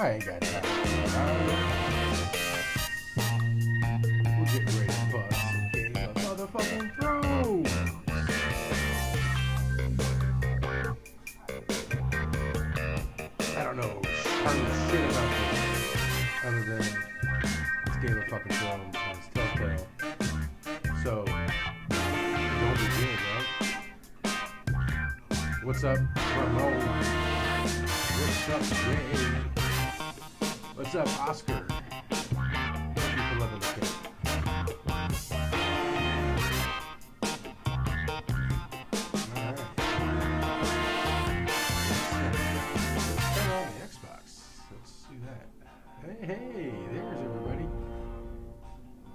I ain't got time. We're getting ready to bust some Game of motherfucking Thrones. I don't know hardly shit about this other than it's Game of fucking Thrones and it's Telltale. So, don't begin, right? What's up, Ramon? What's up, Jay? What's up, Oscar? Thank you for loving the kid. Alright. Turn on the Xbox. Let's do that. Hey, there's everybody.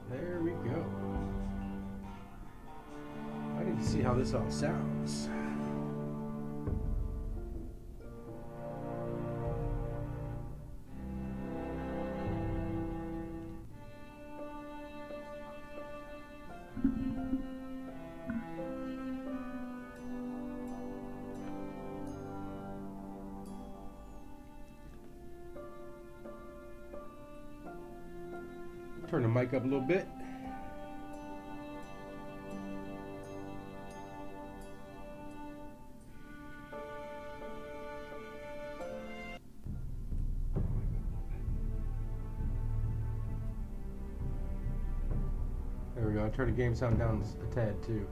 There we go. I need to see how this all sounds. Turn the mic up a little bit. There we go. I turn the game sound down a tad too.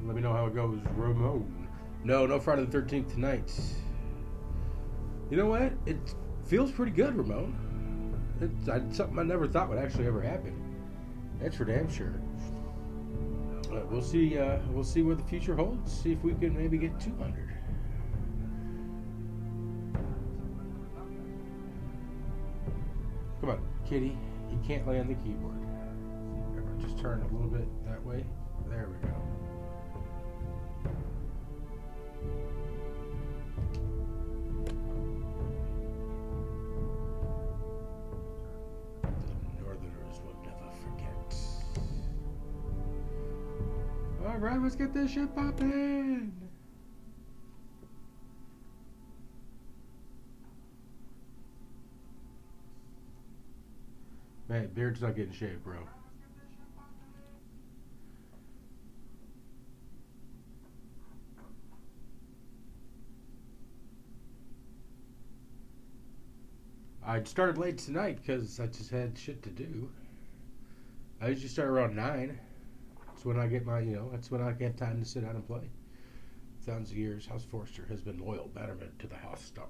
Let me know how it goes, Ramon. No Friday the 13th tonight. You know what? It feels pretty good, Ramon. It's something I never thought would actually ever happen. That's for damn sure. We'll see. We'll see what the future holds. See if we can maybe get 200. Come on, kitty. You can't lay on the keyboard. Just turn a little bit that way. There we go. Alright, let's get this shit poppin'. Man, beard's not getting shaved, bro. I started late tonight because I just had shit to do. I usually start around 9. That's when I get my, that's when I get time to sit down and play. Thousands of years, House Forster has been loyal betterment to the House Stark.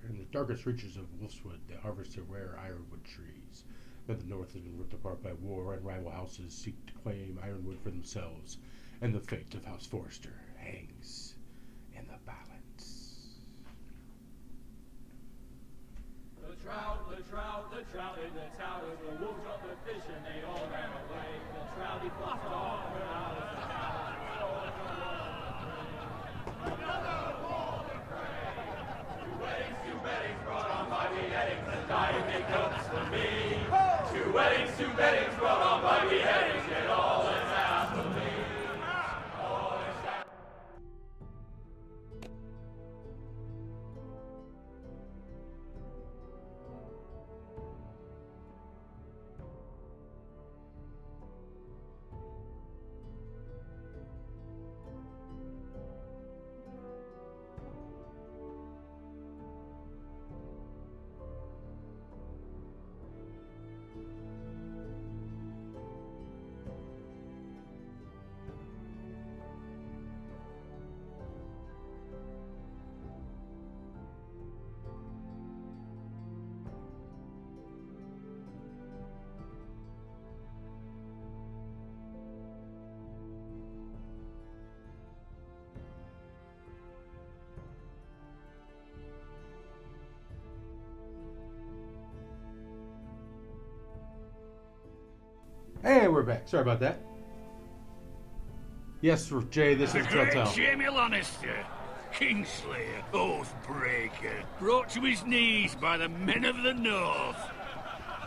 In the darkest reaches of Wolfswood, they harvest their rare ironwood trees. But the north has been ripped apart by war, and rival houses seek to claim ironwood for themselves. And the fate of House Forster hangs in the balance. The trout in the towers, the wolves dropped the fish and they all ran away. The trout he flopped off and out of the house. Another wall to pray. 2 weddings brought on by beheadings, and diamond cups for me. 2 weddings brought on by beheadings, yet all is half of me. All is half. Hey, we're back. Sorry about that. Yes, Jay, this is Telltale. Jamie Lannister, Kingslayer, Oathbreaker, brought to his knees by the men of the North.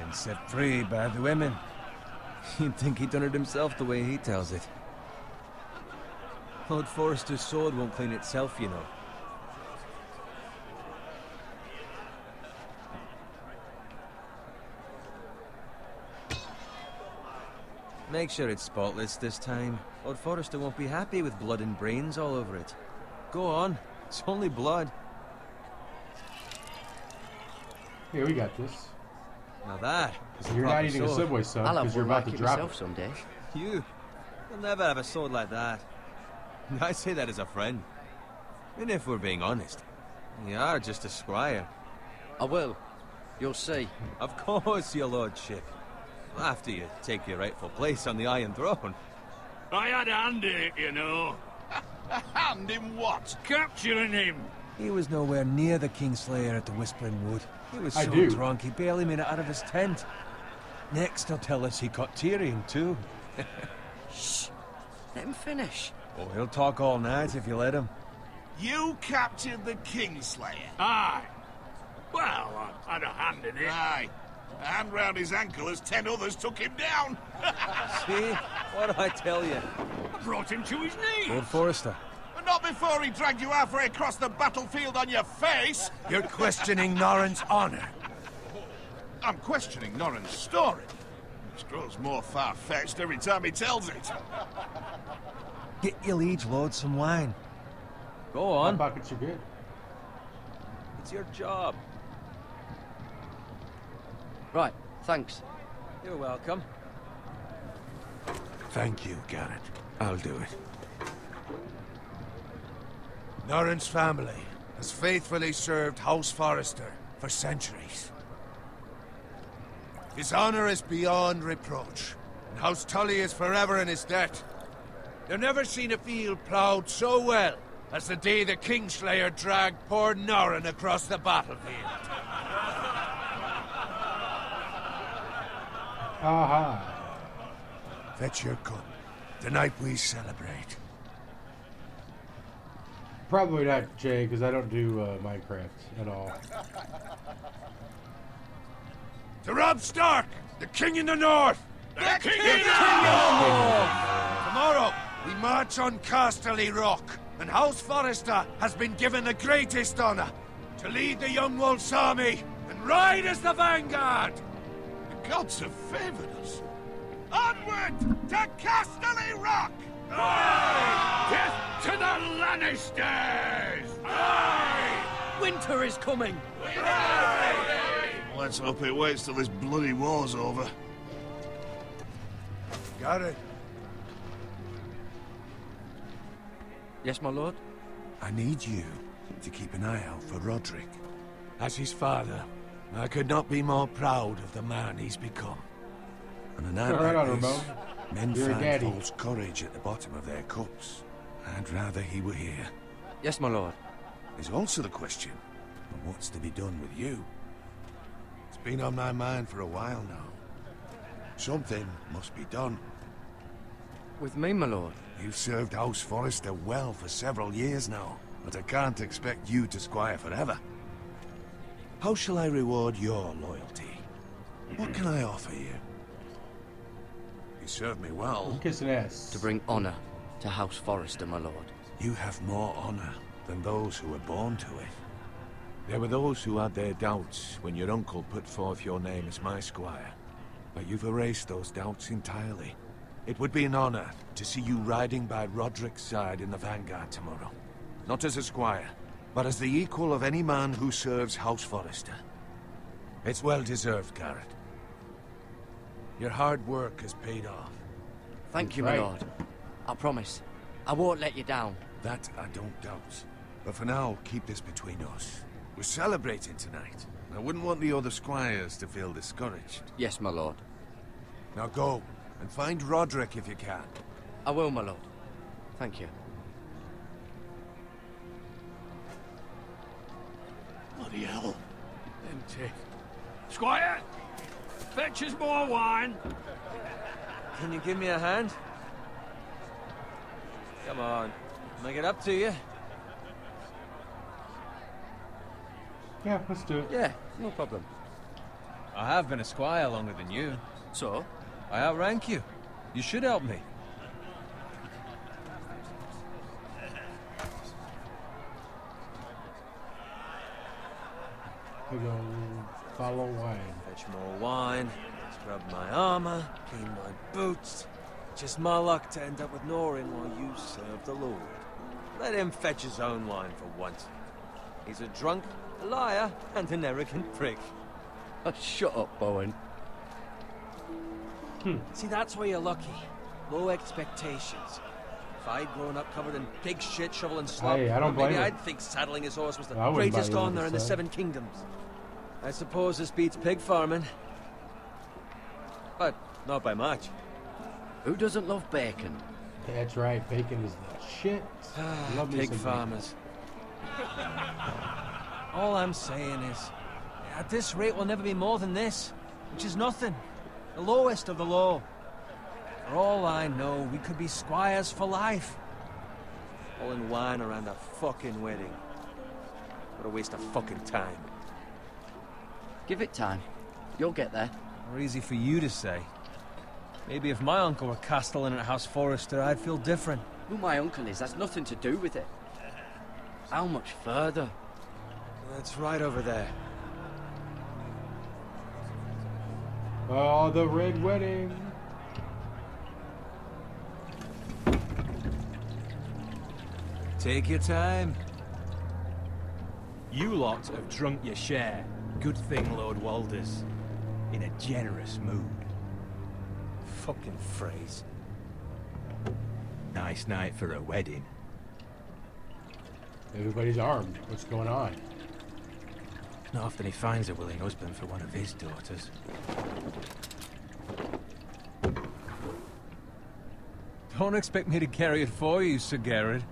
And set free by the women. You'd think he'd done it himself the way he tells it. Lord Forrester's sword won't clean itself, you know. Make sure it's spotless this time. Lord Forrester won't be happy with blood and brains all over it. Go on. It's only blood. Here, we got this. Now that is a You're not proper eating a sword. Subway, son, I'll because have you're one about like to it drop myself it. someday. You'll never have a sword like that. I say that as a friend. And if we're being honest, you are just a squire. I will. You'll see. Of course, your lordship. After you take your rightful place on the Iron Throne. I had a hand in it, you know. A hand in what? Capturing him. He was nowhere near the Kingslayer at the Whispering Wood. He was I so do. drunk he barely made it out of his tent. Next he'll tell us he caught Tyrion too. Shh. Let him finish. Oh, he'll talk all night if you let him. You captured the Kingslayer. Aye. Well, I had a hand in it. Aye. A hand round his ankle as 10 others took him down. See? What do I tell you? I brought him to his knees. Lord Forrester. But not before he dragged you halfway across the battlefield on your face. You're questioning Norrin's honor. I'm questioning Norrin's story. Which grows more far-fetched every time he tells it. Get your liege lord some wine. Go My on. pockets are good. It's your job. Right, thanks. You're welcome. Thank you, Garrett. I'll do it. Norrin's family has faithfully served House Forrester for centuries. His honor is beyond reproach, and House Tully is forever in his debt. They've never seen a field ploughed so well as the day the Kingslayer dragged poor Norrin across the battlefield. Aha. Fetch your cup. Tonight we celebrate. Probably not, Jay, because I don't do Minecraft at all. To Robb Stark, the King in the North! The king in the Tomorrow, we march on Casterly Rock, and House Forrester has been given the greatest honor to lead the Young Wolf's army and ride as the vanguard! The gods have favored us. Onward to Casterly Rock! Death to the Lannisters! Aye! Winter is coming. Let's hope it waits till this bloody war's over. Got it. Yes, my lord? I need you to keep an eye out for Roderick. As his father, I could not be more proud of the man he's become. On a night Right on, like this, Ramon. men You're a find daddy. false courage at the bottom of their cups. I'd rather he were here. Yes, my lord. There's also the question of what's to be done with you. It's been on my mind for a while now. Something must be done. With me, my lord. You've served House Forrester well for several years now, but I can't expect you to squire forever. How shall I reward your loyalty? What can I offer you? You serve me well. Kissing ass. To bring honor to House Forrester, my lord. You have more honor than those who were born to it. There were those who had their doubts when your uncle put forth your name as my squire. But you've erased those doubts entirely. It would be an honor to see you riding by Roderick's side in the vanguard tomorrow. Not as a squire, but as the equal of any man who serves House Forrester. It's well deserved, Garrett. Your hard work has paid off. Thank you, Right. my lord. I promise. I won't let you down. That I don't doubt. But for now, keep this between us. We're celebrating tonight. I wouldn't want the other squires to feel discouraged. Yes, my lord. Now go, and find Roderick if you can. I will, my lord. Thank you. Bloody hell. Empty. Squire, fetch us more wine. Can you give me a hand? Come on. Make it up to you. Yeah, let's do it. Yeah, no problem. I have been a squire longer than you. So? I outrank you. You should help me. I go follow wine. Fetch more wine, scrub my armor, clean my boots. Just my luck to end up with Norin while you serve the Lord. Let him fetch his own wine for once. He's a drunk, a liar, and an arrogant prick. Oh, shut up, Bowen. See, that's why you're lucky. Low expectations. If I'd grown up covered in pig shit, shoveling slop, Hey, I don't maybe blame him. I'd think saddling his horse was the I wouldn't buy greatest you honor in the son. Seven Kingdoms. I suppose this beats pig farming. But not by much. Who doesn't love bacon? That's right, bacon is the shit. Love me Pig some farmers. All I'm saying is, at this rate we'll never be more than this, which is nothing. The lowest of the low. For all I know, we could be squires for life. All in wine around a fucking wedding. What a waste of fucking time. Give it time. You'll get there. More easy for you to say. Maybe if my uncle were castellan at House Forrester, I'd feel different. Who my uncle is has nothing to do with it. How much further? That's right over there. Oh, the red wedding. Take your time. You lot have drunk your share. Good thing Lord Walder's in a generous mood. Fucking phrase. Nice night for a wedding. Everybody's armed. What's going on? Not often he finds a willing husband for one of his daughters. Don't expect me to carry it for you, Sir Garrett.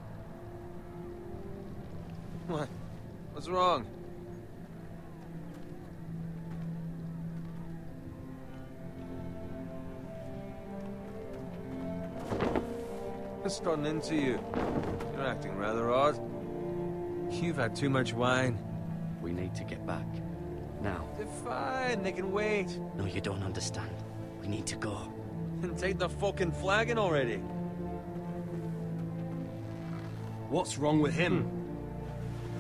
What? What's wrong? What's gotten into you? You're acting rather odd. You've had too much wine. We need to get back. Now. They're fine, they can wait. No, you don't understand. We need to go. And take the fucking flagon already. What's wrong with him?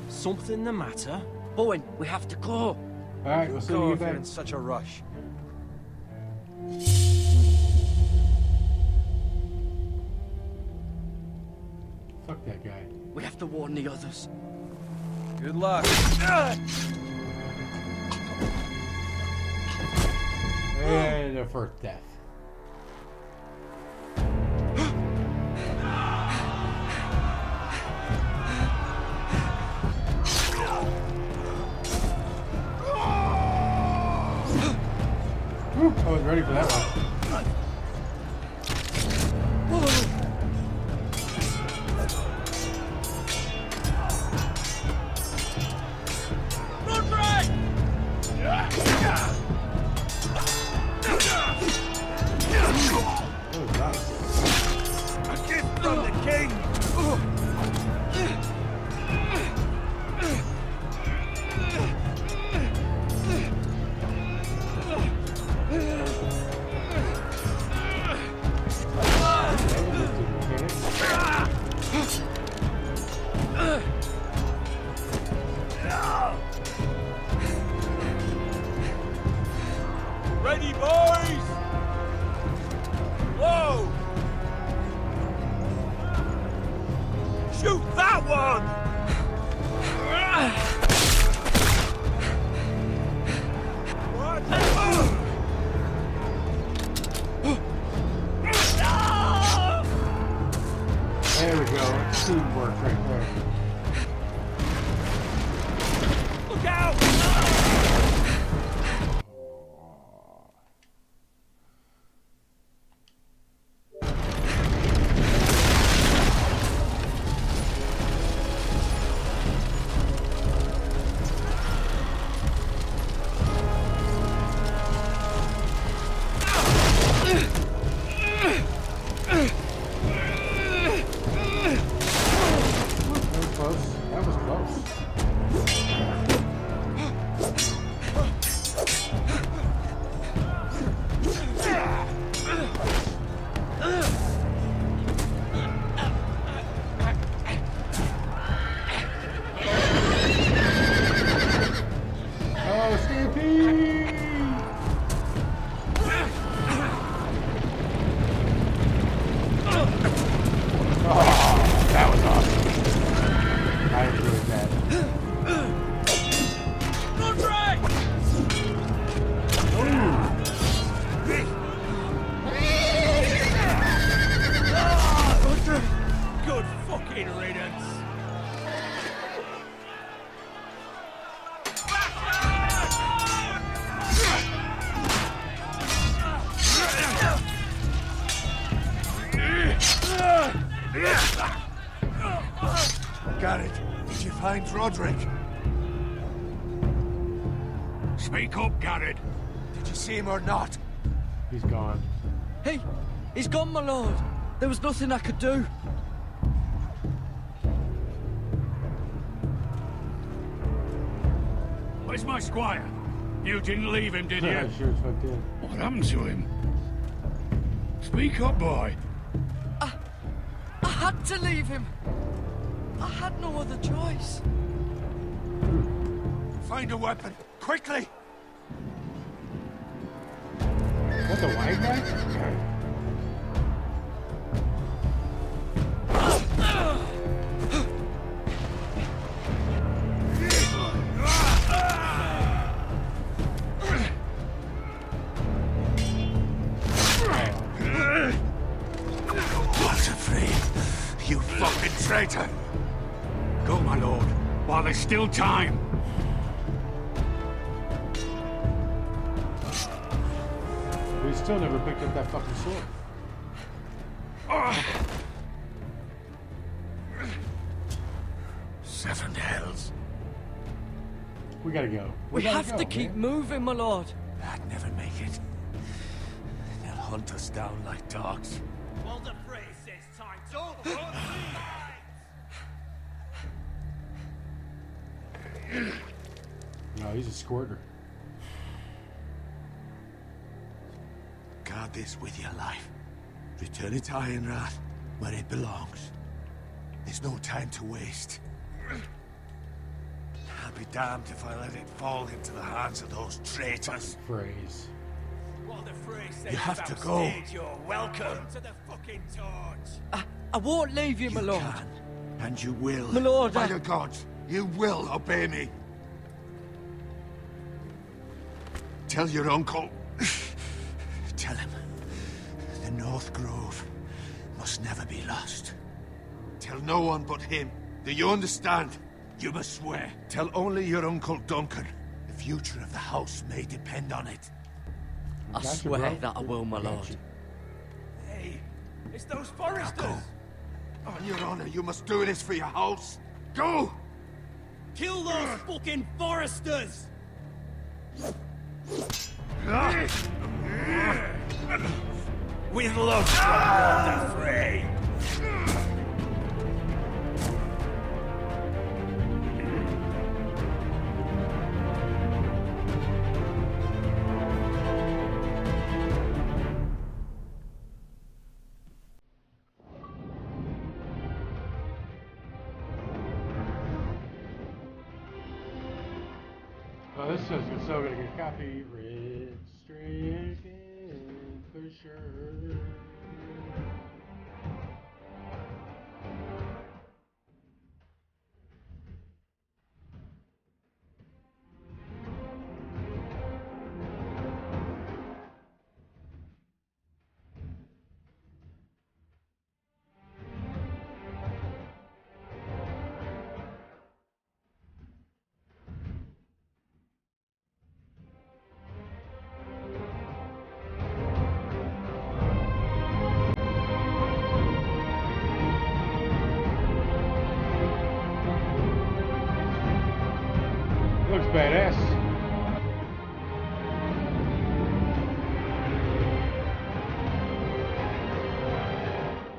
Something the matter? Bowen, we have to go. Alright, we'll see Go you if you're back. in such a rush. Fuck that guy. We have to warn the others. Good luck. And a first death. Whew, I was ready for that one. That was nice. A gift from the king! Ready, boys! Whoa! Shoot that one! What? There we go. That's teamwork right there. Look out! That was close. That was close. you find Roderick? Speak up, Garrett. Did you see him or not? He's gone. Hey, he's gone, my lord. There was nothing I could do. Where's my squire? You didn't leave him, did you? Yeah, sure as fuck did. What happened to him? Speak up, boy. I had to leave him. I had no other choice. Find a weapon, quickly! What, the white guy? Walter Free, you fucking traitor! Go, my lord, while there's still time. We still never picked up that fucking sword. Seven hells. We gotta go. We gotta have go, to keep man. moving, my lord. I'd never make it. They'll hunt us down like dogs. Walter Frey says time. Don't hunt me! No, he's a squirter. Guard this with your life. Return it to Ironrath, where it belongs. There's no time to waste. I'll be damned if I let it fall into the hands of those traitors. Phrase. Walter Frey says You have to go. backstage, you're welcome to the fucking torch. I won't leave you, my lord. Can, and you will. My lord, By I- the gods, you will obey me. Tell your uncle. Tell him. The North Grove must never be lost. Tell no one but him. Do you understand? You must swear. Tell only your Uncle Duncan. The future of the house may depend on it. I Gotcha, swear bro. that I will, my lord. Gotcha. Hey, it's those foresters. Go. On your honor, you must do this for your house. Go! Kill those fucking foresters. With love from Walter Frey. Oh, this show's so gonna get copyright stricken for sure. Looks badass.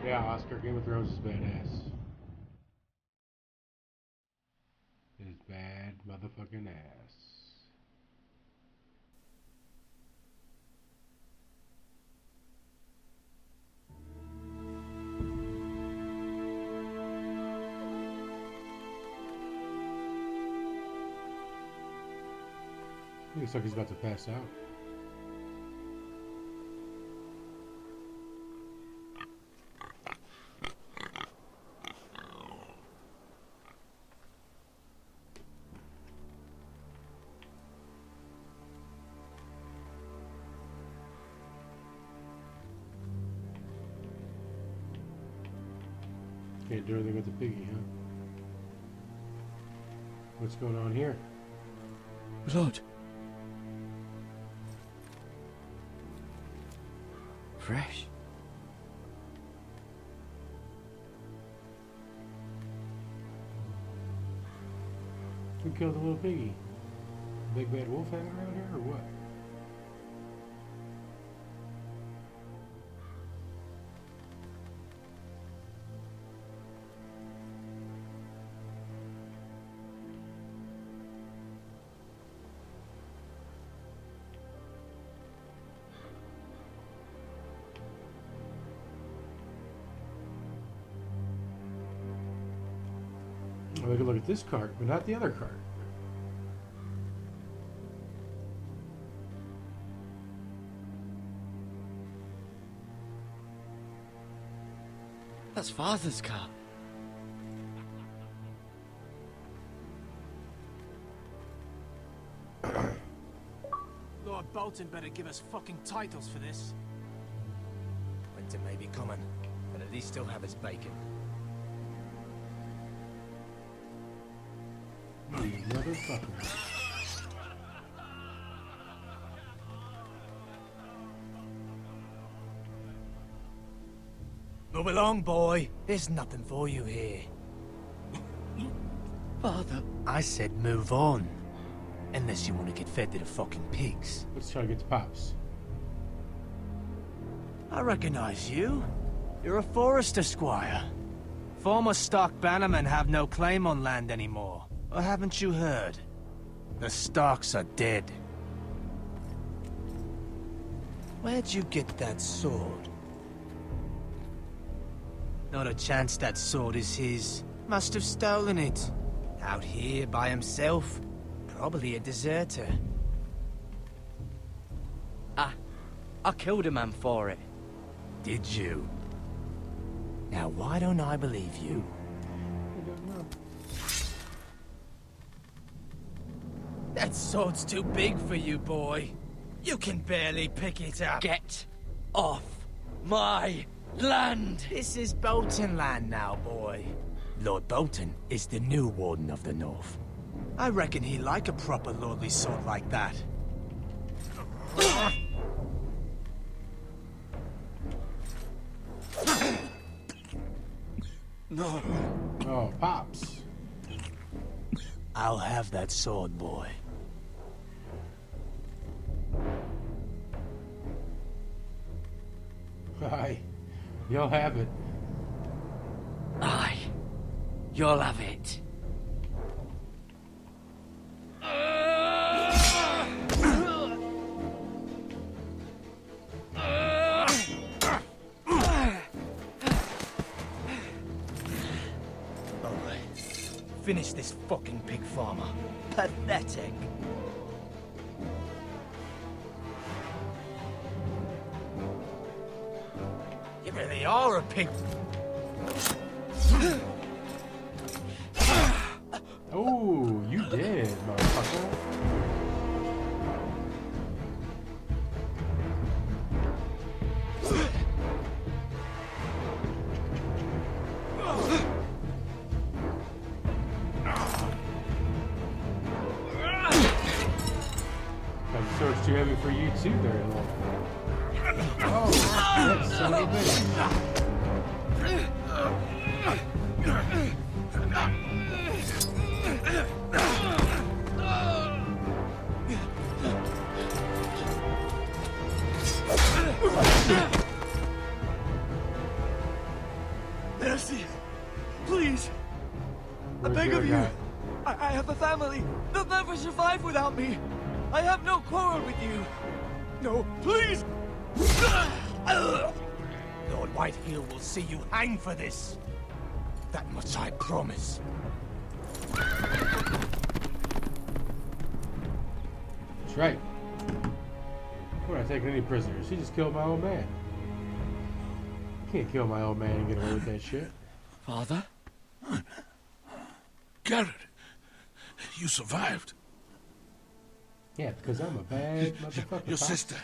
Yeah, Oscar, Game of Thrones is badass. It is bad motherfucking ass. Looks like he's about to pass out. Can't do anything with the piggy, huh? What's going on here? Lord. Fresh. Who killed the little piggy? Big bad wolf hanging around here, or what? We can look at this cart, but not the other cart. That's Father's car. Lord Bolton better give us fucking titles for this. Winter may be coming, but at least he'll have his bacon. You motherfucker. Move along, boy. There's nothing for you here. Father, I said move on. Unless you want to get fed to the fucking pigs. Let's try to get to Pops. I recognize you. You're a forester squire. Former stock bannermen have no claim on land anymore. Or haven't you heard? The Starks are dead. Where'd you get that sword? Not a chance that sword is his. Must have stolen it. Out here by himself. Probably a deserter. I killed a man for it. Did you? Now why don't I believe you? I don't know. That sword's too big for you, boy. You can barely pick it up. Get off my land! This is Bolton land now, boy. Lord Bolton is the new Warden of the North. I reckon he like a proper lordly sword like that. No. Oh, Pops. I'll have that sword, boy. Aye. You'll have it. Aye. You'll have it. Finish this fucking pig farmer. Pathetic. You really are a pig. Oh, you did, motherfucker. That sword's too heavy for you too, there, Lord. Oh, that son of a bitch. Mercy. Please. I beg of you. I have a family. They'll never survive without me. I have no quarrel with you. No, please. Lord Whitehill will see you hang for this. That much I promise. That's right. We're not taking any prisoners. He just killed my old man. Can't kill my old man and get away with that shit. Father? Garrett, you survived. Yeah, because I'm a bad motherfucker. Your Pop. sister.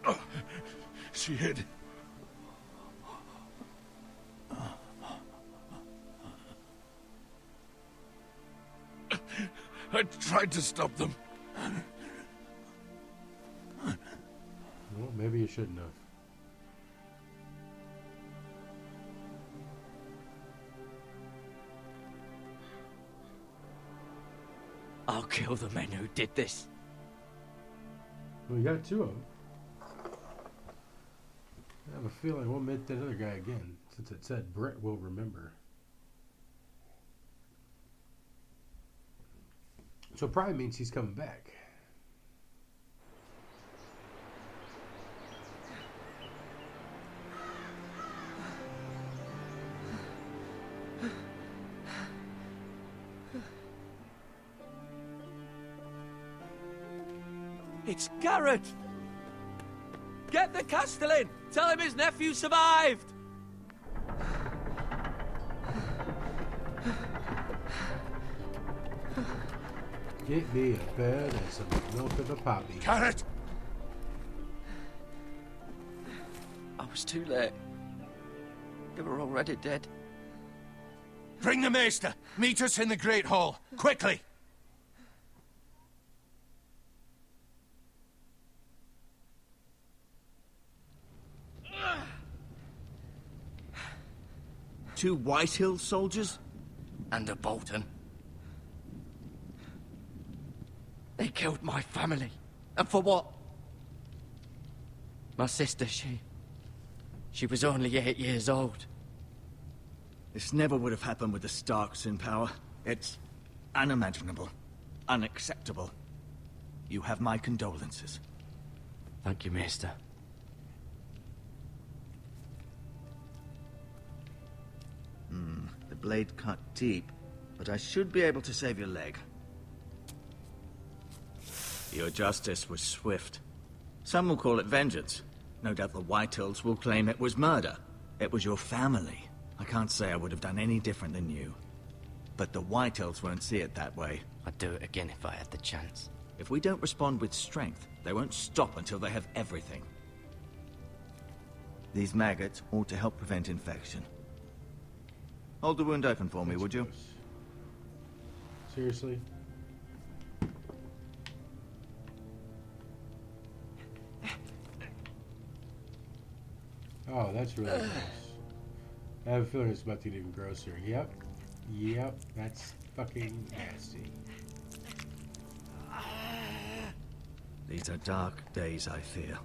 Oh, she hid. I tried to stop them. Well, maybe you shouldn't have. I'll kill the men who did this. We got two of them. I have a feeling we'll meet that other guy again, since it said Brett will remember. So it probably means he's coming back. It's Garrett! Get the Castellan! Tell him his nephew survived! Get me a bed and some milk of the poppy. Garrett! I was too late. They were already dead. Bring the Maester! Meet us in the Great Hall! Quickly! Two Whitehill soldiers? And a Bolton. They killed my family. And for what? My sister, she was only 8 years old. This never would have happened with the Starks in power. It's unimaginable. Unacceptable. You have my condolences. Thank you, Maester. The blade cut deep, but I should be able to save your leg. Your justice was swift. Some will call it vengeance. No doubt the Whitehills will claim it was murder. It was your family. I can't say I would have done any different than you. But the Whitehills won't see it that way. I'd do it again if I had the chance. If we don't respond with strength, they won't stop until they have everything. These maggots ought to help prevent infection. Hold the wound open for me, would you? Seriously? Oh, that's really gross. I have a feeling it's about to get even grosser. Yep. Yep, that's fucking nasty. These are dark days, I fear.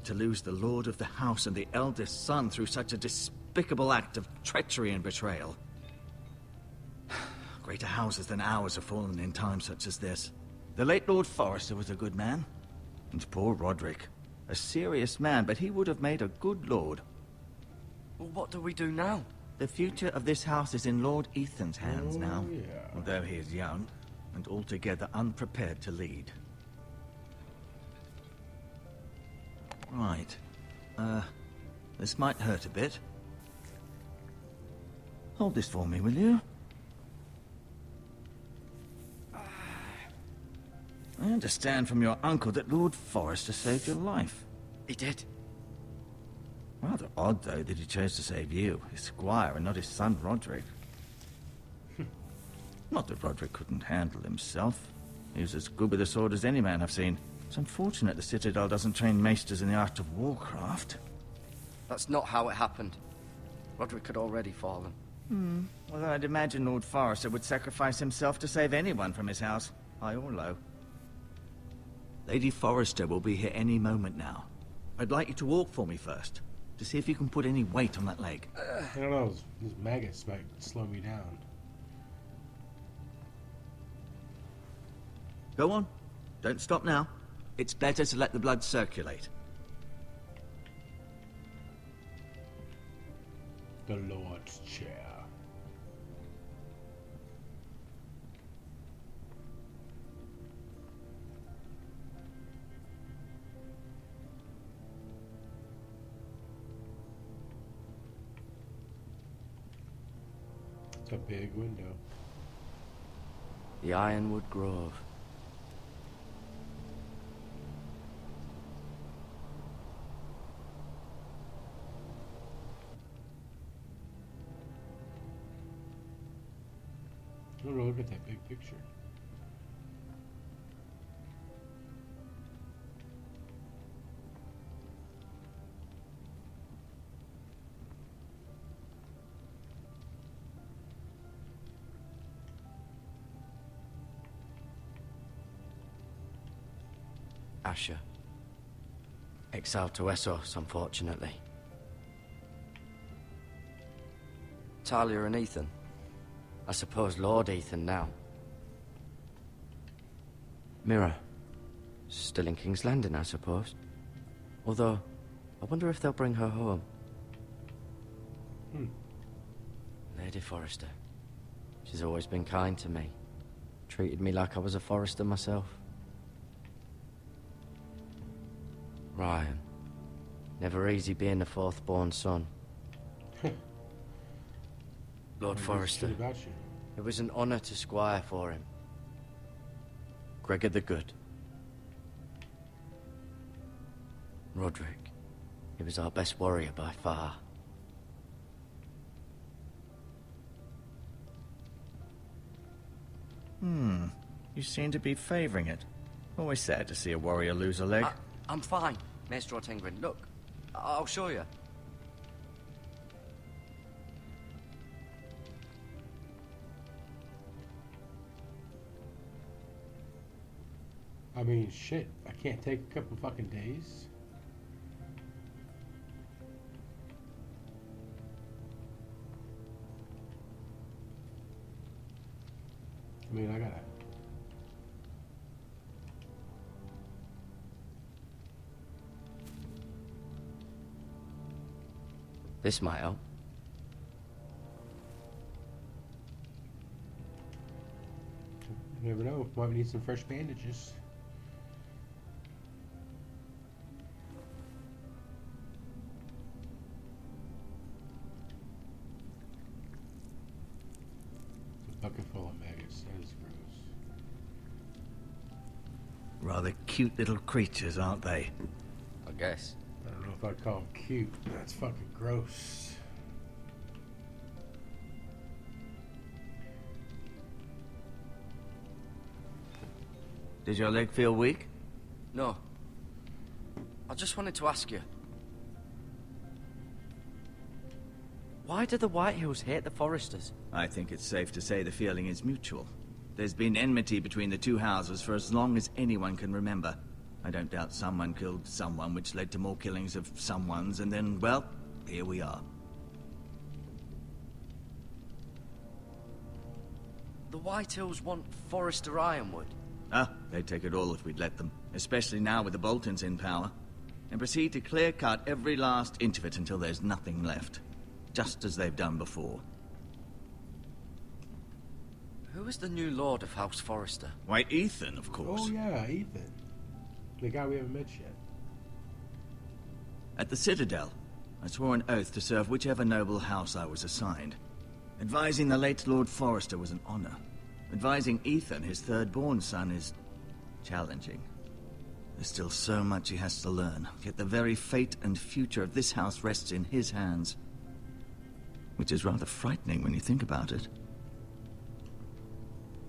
To lose the lord of the house and the eldest son through such a despicable act of treachery and betrayal. Greater houses than ours have fallen in times such as this. The late Lord Forrester was a good man. And poor Roderick. A serious man, but he would have made a good lord. Well, what do we do now? The future of this house is in Lord Ethan's hands now. Yeah. Although he is young, and altogether unprepared to lead. Right. This might hurt a bit. Hold this for me, will you? I understand from your uncle that Lord Forrester saved your life. He did. Rather odd, though, that he chose to save you, his squire, and not his son Roderick. Not that Roderick couldn't handle himself. He was as good with a sword as any man I've seen. It's unfortunate the Citadel doesn't train maesters in the art of warcraft. That's not how it happened. Roderick had already fallen. Well, I'd imagine Lord Forrester would sacrifice himself to save anyone from his house, high or low. Lady Forrester will be here any moment now. I'd like you to walk for me first, to see if you can put any weight on that leg. I don't know, those maggots might slow me down. Go on. Don't stop now. It's better to let the blood circulate. The Lord's chair. It's a big window. The Ironwood Grove. Oh, look at that big picture. Asher. Exiled to Essos, unfortunately. Talia and Ethan. I suppose Lord Ethan now. Mira. Still in King's Landing, I suppose. Although, I wonder if they'll bring her home. Lady Forrester. She's always been kind to me. Treated me like I was a Forrester myself. Ryan. Never easy being the fourth-born son. Lord Forrester. It was an honor to squire for him. Gregor the Good. Roderick. He was our best warrior by far. You seem to be favoring it. Always sad to see a warrior lose a leg. I'm fine, Maestro Tengrin. Look, I'll show you. I mean, shit. I can't take a couple fucking days. I mean, I gotta... This might help. You never know. Might need some fresh bandages. A bucket full of maggots. That is gross. Rather cute little creatures, aren't they? I guess. I don't know if I'd call them cute. That's fucking gross. Did your leg feel weak? No. I just wanted to ask you. Why do the Whitehills hate the Forresters? I think it's safe to say the feeling is mutual. There's been enmity between the two houses for as long as anyone can remember. I don't doubt someone killed someone, which led to more killings of someones, and then, well, here we are. The Whitehills want Forrester Ironwood. They'd take it all if we'd let them, especially now with the Boltons in power, and proceed to clear-cut every last inch of it until there's nothing left, just as they've done before. Who is the new Lord of House Forrester? Why, Ethan, of course. Oh yeah, Ethan. The guy we haven't met yet. At the Citadel, I swore an oath to serve whichever noble house I was assigned. Advising the late Lord Forrester was an honor. Advising Ethan, his third-born son, is challenging. There's still so much he has to learn, yet the very fate and future of this house rests in his hands. Which is rather frightening when you think about it.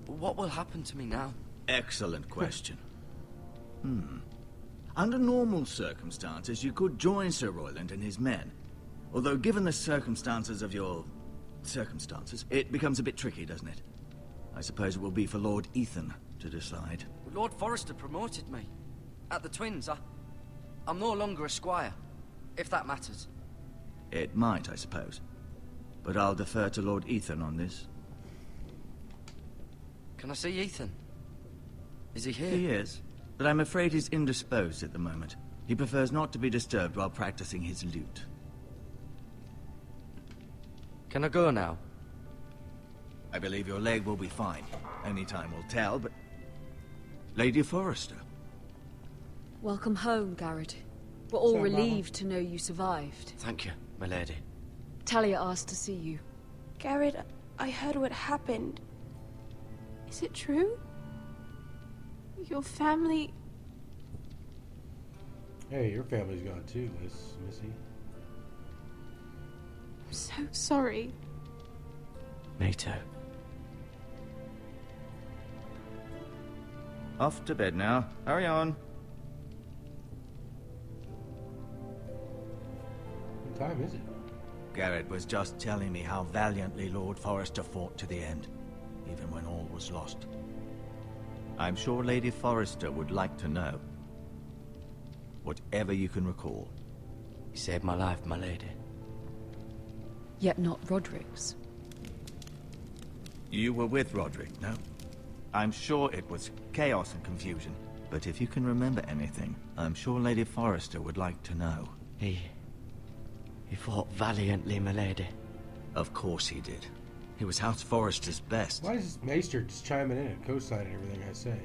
What will happen to me now? Excellent question. Under normal circumstances, you could join Sir Royland and his men. Although given the circumstances of your... circumstances, it becomes a bit tricky, doesn't it? I suppose it will be for Lord Ethan to decide. Lord Forrester promoted me. At the Twins, I'm no longer a squire, if that matters. It might, I suppose. But I'll defer to Lord Ethan on this. Can I see Ethan? Is he here? He is, but I'm afraid he's indisposed at the moment. He prefers not to be disturbed while practicing his lute. Can I go now? I believe your leg will be fine. Only time will tell, but... Lady Forrester. Welcome home, Garrett. We're all relieved to know you survived. Thank you, my lady. Talia asked to see you. Garrett, I heard what happened. Is it true? Your family... Hey, your family's gone too, Missy. I'm so sorry. Me too. Off to bed now. Hurry on. What time is it? Garrett was just telling me how valiantly Lord Forrester fought to the end, even when all was lost. I'm sure Lady Forrester would like to know. Whatever you can recall. He saved my life, my lady. Yet not Roderick's. You were with Roderick, no? I'm sure it was chaos and confusion. But if you can remember anything, I'm sure Lady Forrester would like to know. He fought valiantly, my lady. Of course he did. He was House Forrester's best. Why is this Maester just chiming in and co-signing everything I say?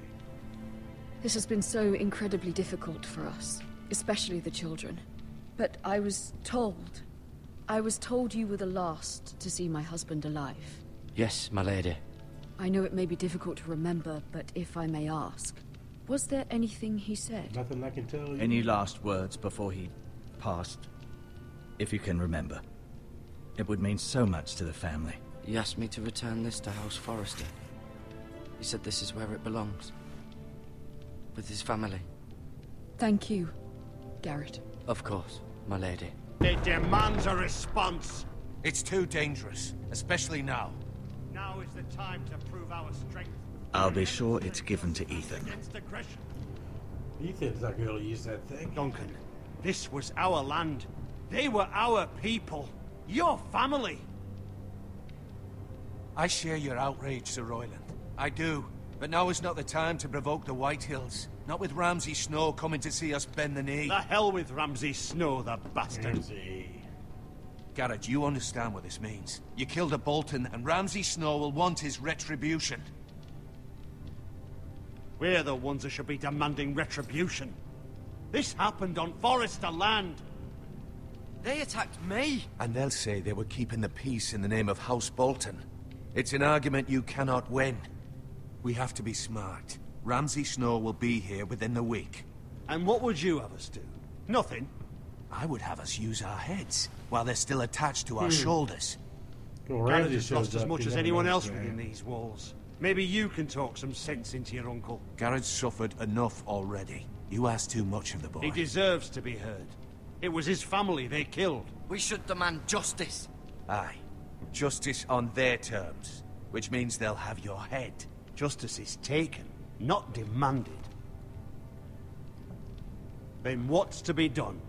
This has been so incredibly difficult for us, especially the children. But I was told you were the last to see my husband alive. Yes, my lady. I know it may be difficult to remember, but if I may ask, was there anything he said? Nothing I can tell you. Any last words before he passed? If you can remember. It would mean so much to the family. He asked me to return this to House Forrester. He said this is where it belongs. With his family. Thank you, Garrett. Of course, my lady. It demands a response. It's too dangerous, especially now. Now is the time to prove our strength. I'll be sure it's given to Ethan. Against aggression. Ethan's not gonna use that thing. Duncan, this was our land. They were our people. Your family. I share your outrage, Sir Royland. I do. But now is not the time to provoke the Whitehills. Not with Ramsay Snow coming to see us bend the knee. The hell with Ramsay Snow, the bastard. Ramsay. Garrett, you understand what this means. You killed a Bolton, and Ramsay Snow will want his retribution. We're the ones that should be demanding retribution. This happened on Forrester land. They attacked me! And they'll say they were keeping the peace in the name of House Bolton. It's an argument you cannot win. We have to be smart. Ramsay Snow will be here within the week. And what would you have us do? Nothing? I would have us use our heads, while they're still attached to our shoulders. Well, Garrett Ramsay has lost shows as up, much you as never anyone know else what's within gonna these walls. Maybe you can talk some sense into your uncle. Garrett's suffered enough already. You ask too much of the boy. He deserves to be heard. It was his family they killed. We should demand justice. Aye. Justice on their terms. Which means they'll have your head. Justice is taken, not demanded. Then what's to be done?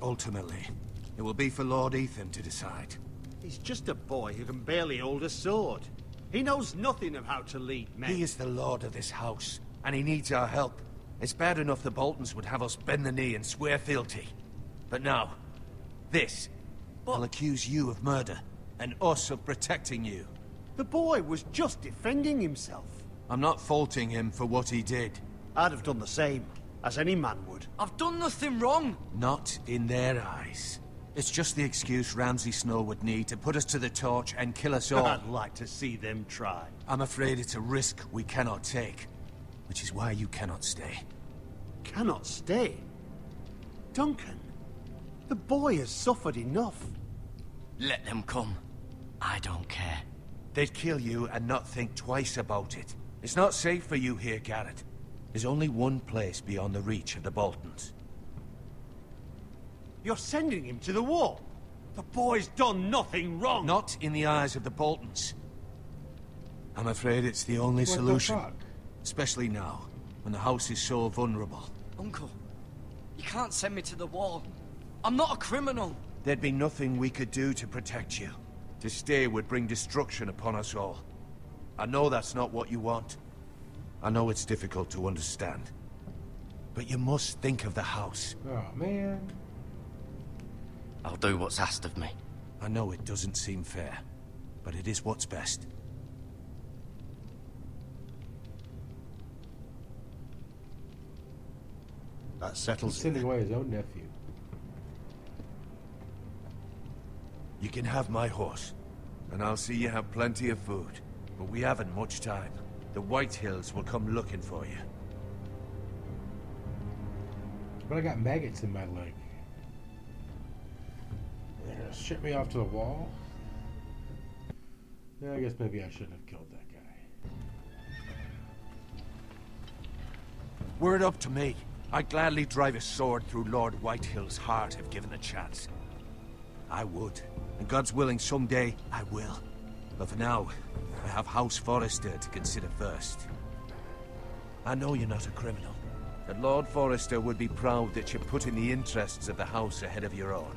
Ultimately, it will be for Lord Ethan to decide. He's just a boy who can barely hold a sword. He knows nothing of how to lead men. He is the lord of this house, and he needs our help. It's bad enough the Boltons would have us bend the knee and swear fealty. But now, this will accuse you of murder, and us of protecting you. The boy was just defending himself. I'm not faulting him for what he did. I'd have done the same, as any man would. I've done nothing wrong. Not in their eyes. It's just the excuse Ramsay Snow would need to put us to the torch and kill us all. I'd like to see them try. I'm afraid it's a risk we cannot take, which is why you cannot stay. Cannot stay? Duncan, the boy has suffered enough. Let them come. I don't care. They'd kill you and not think twice about it. It's not safe for you here, Garrett. There's only one place beyond the reach of the Boltons. You're sending him to the war. The boy's done nothing wrong. Not in the eyes of the Boltons. I'm afraid it's the only solution. Especially now, when the house is so vulnerable. Uncle, you can't send me to the wall. I'm not a criminal. There'd be nothing we could do to protect you. To stay would bring destruction upon us all. I know that's not what you want. I know it's difficult to understand. But you must think of the house. Oh, man. I'll do what's asked of me. I know it doesn't seem fair, but it is what's best. That settles He's sending away his own nephew. You can have my horse, and I'll see you have plenty of food. But we haven't much time. The Whitehills will come looking for you. But I got maggots in my leg. They're gonna ship me off to the wall? Yeah, I guess maybe I shouldn't have killed that guy. Were it up to me, I'd gladly drive a sword through Lord Whitehill's heart if given the chance. I would. And God's willing, someday I will. But for now, I have House Forrester to consider first. I know you're not a criminal. But Lord Forrester would be proud that you're putting the interests of the house ahead of your own.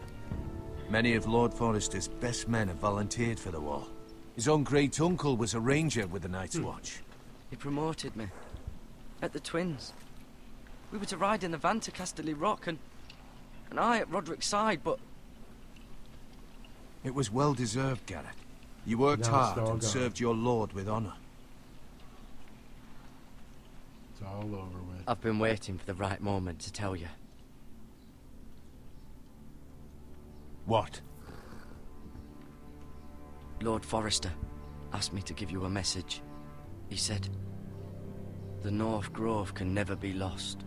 Many of Lord Forrester's best men have volunteered for the war. His own great-uncle was a ranger with the Night's Watch. He promoted me. At the Twins. We were to ride in the van to Casterly Rock, and I at Roderick's side, but... It was well-deserved, Garrett. You worked hard and served your lord with honor. It's all over with. I've been waiting for the right moment to tell you. What? Lord Forrester asked me to give you a message. He said, the North Grove can never be lost.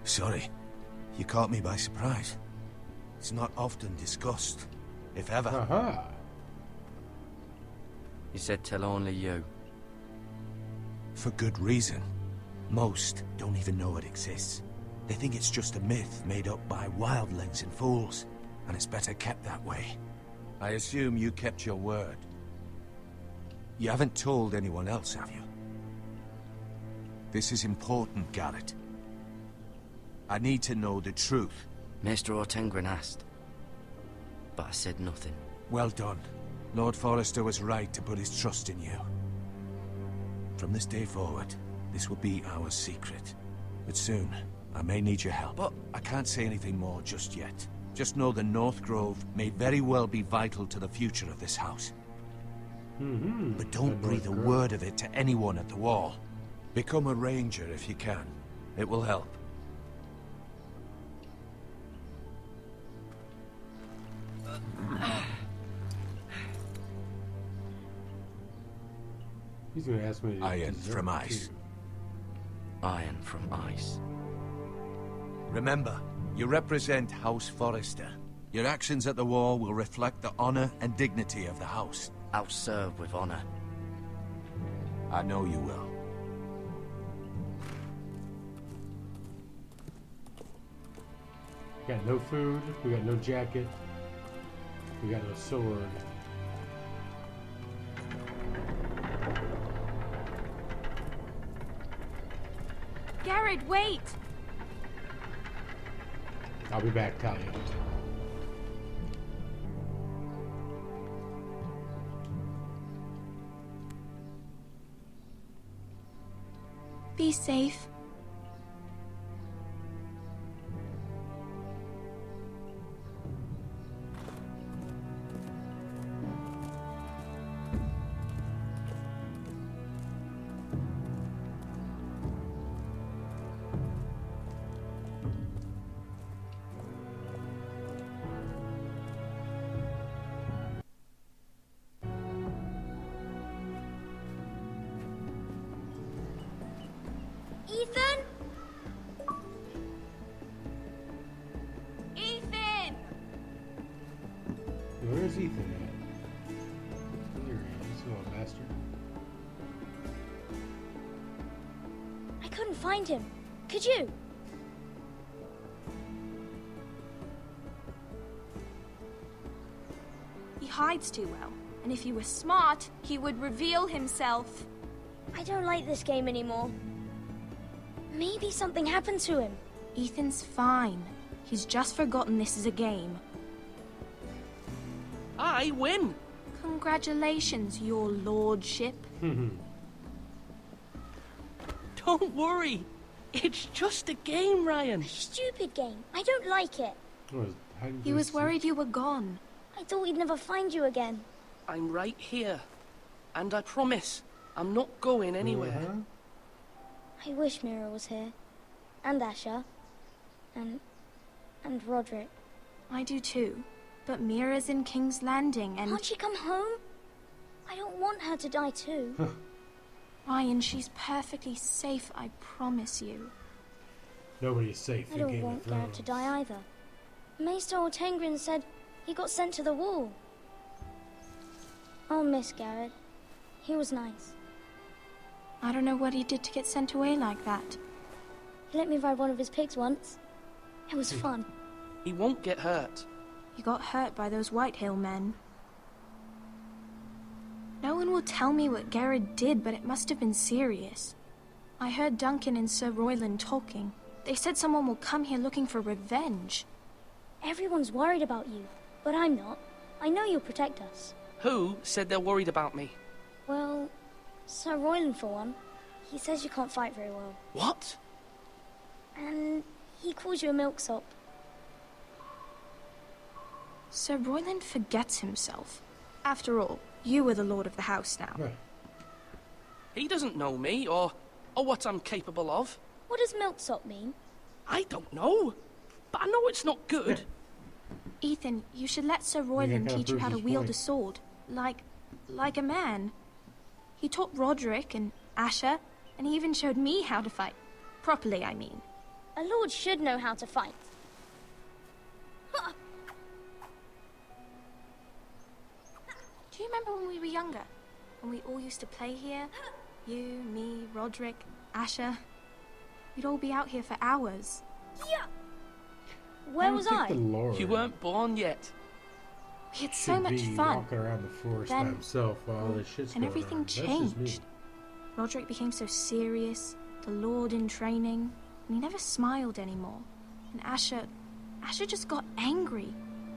Sorry. You caught me by surprise. It's not often discussed, if ever. Aha! He said tell only you. For good reason. Most don't even know it exists. They think it's just a myth made up by wildlings and fools, and it's better kept that way. I assume you kept your word. You haven't told anyone else, have you? This is important, Garrett. I need to know the truth. Maester Ortengren asked, but I said nothing. Well done. Lord Forrester was right to put his trust in you. From this day forward, this will be our secret. But soon, I may need your help. But I can't say anything more just yet. Just know the North Grove may very well be vital to the future of this house. But don't breathe a word of it to anyone at the wall. Become a ranger if you can. It will help. He's gonna ask me to Iron from ice. Iron from ice. Remember, you represent House Forrester. Your actions at the wall will reflect the honor and dignity of the house. I'll serve with honor. I know you will. We got no food, we got no jacket, we got no sword. Garrett, wait! I'll be back, Talia. Be safe. Ethan? Ethan! Where's Ethan at? Here he is, little bastard. I couldn't find him. Could you? He hides too well, and if he were smart, he would reveal himself. I don't like this game anymore. Maybe something happened to him. Ethan's fine. He's just forgotten this is a game. I win! Congratulations, your lordship. Don't worry. It's just a game, Ryan. A stupid game. I don't like it. He was worried you were gone. I thought we'd never find you again. I'm right here. And I promise, I'm not going anywhere. I wish Mira was here. And Asher. And Roderick. I do too. But Mira's in King's Landing and... Can't she come home? I don't want her to die too. Ryan, she's perfectly safe, I promise you. Nobody's safe I in don't Game of want Garrett to Thrones. die either. Maester Ortengren said he got sent to the wall. I'll miss Garrett. He was nice. I don't know what he did to get sent away like that. He let me ride one of his pigs once. It was fun. He won't get hurt. He got hurt by those Whitehill men. No one will tell me what Garrett did, but it must have been serious. I heard Duncan and Sir Royland talking. They said someone will come here looking for revenge. Everyone's worried about you, but I'm not. I know you'll protect us. Who said they're worried about me? Well, Sir Royland for one. He says you can't fight very well. What? And he calls you a milksop. Sir Royland forgets himself. After all, you are the lord of the house now. Yeah. He doesn't know me, or what I'm capable of. What does milksop mean? I don't know, but I know it's not good. Ethan, you should let Sir Royland teach you how to wield a sword. Like a man. He taught Roderick and Asher, and he even showed me how to fight. Properly, I mean. A lord should know how to fight. Do you remember when we were younger? When we all used to play here? You, me, Roderick, Asher. We'd all be out here for hours. Yeah. Where was I? You weren't born yet. We had so much fun. Walking around the forest Then, by himself while all this shit's and going everything on. That's just me. changed. Roderick became so serious, the Lord in training, and he never smiled anymore. And Asher just got angry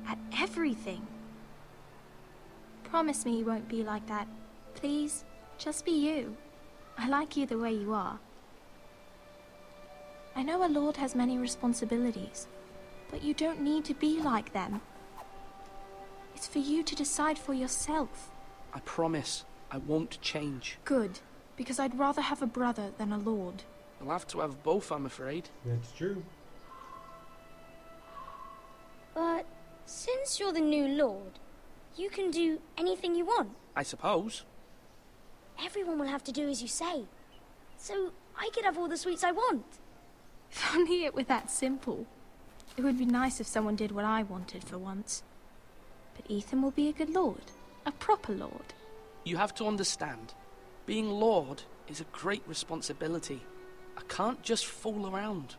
at everything. Promise me you won't be like that. Please, just be you. I like you the way you are. I know a lord has many responsibilities, but you don't need to be like them. It's for you to decide for yourself. I promise I won't change. Good, because I'd rather have a brother than a lord. I'll have to have both, I'm afraid. That's true. But since you're the new lord, you can do anything you want. I suppose. Everyone will have to do as you say. So I could have all the sweets I want. If only it were that simple. It would be nice if someone did what I wanted for once. But Ethan will be a good lord. A proper lord. You have to understand, being lord is a great responsibility. I can't just fool around.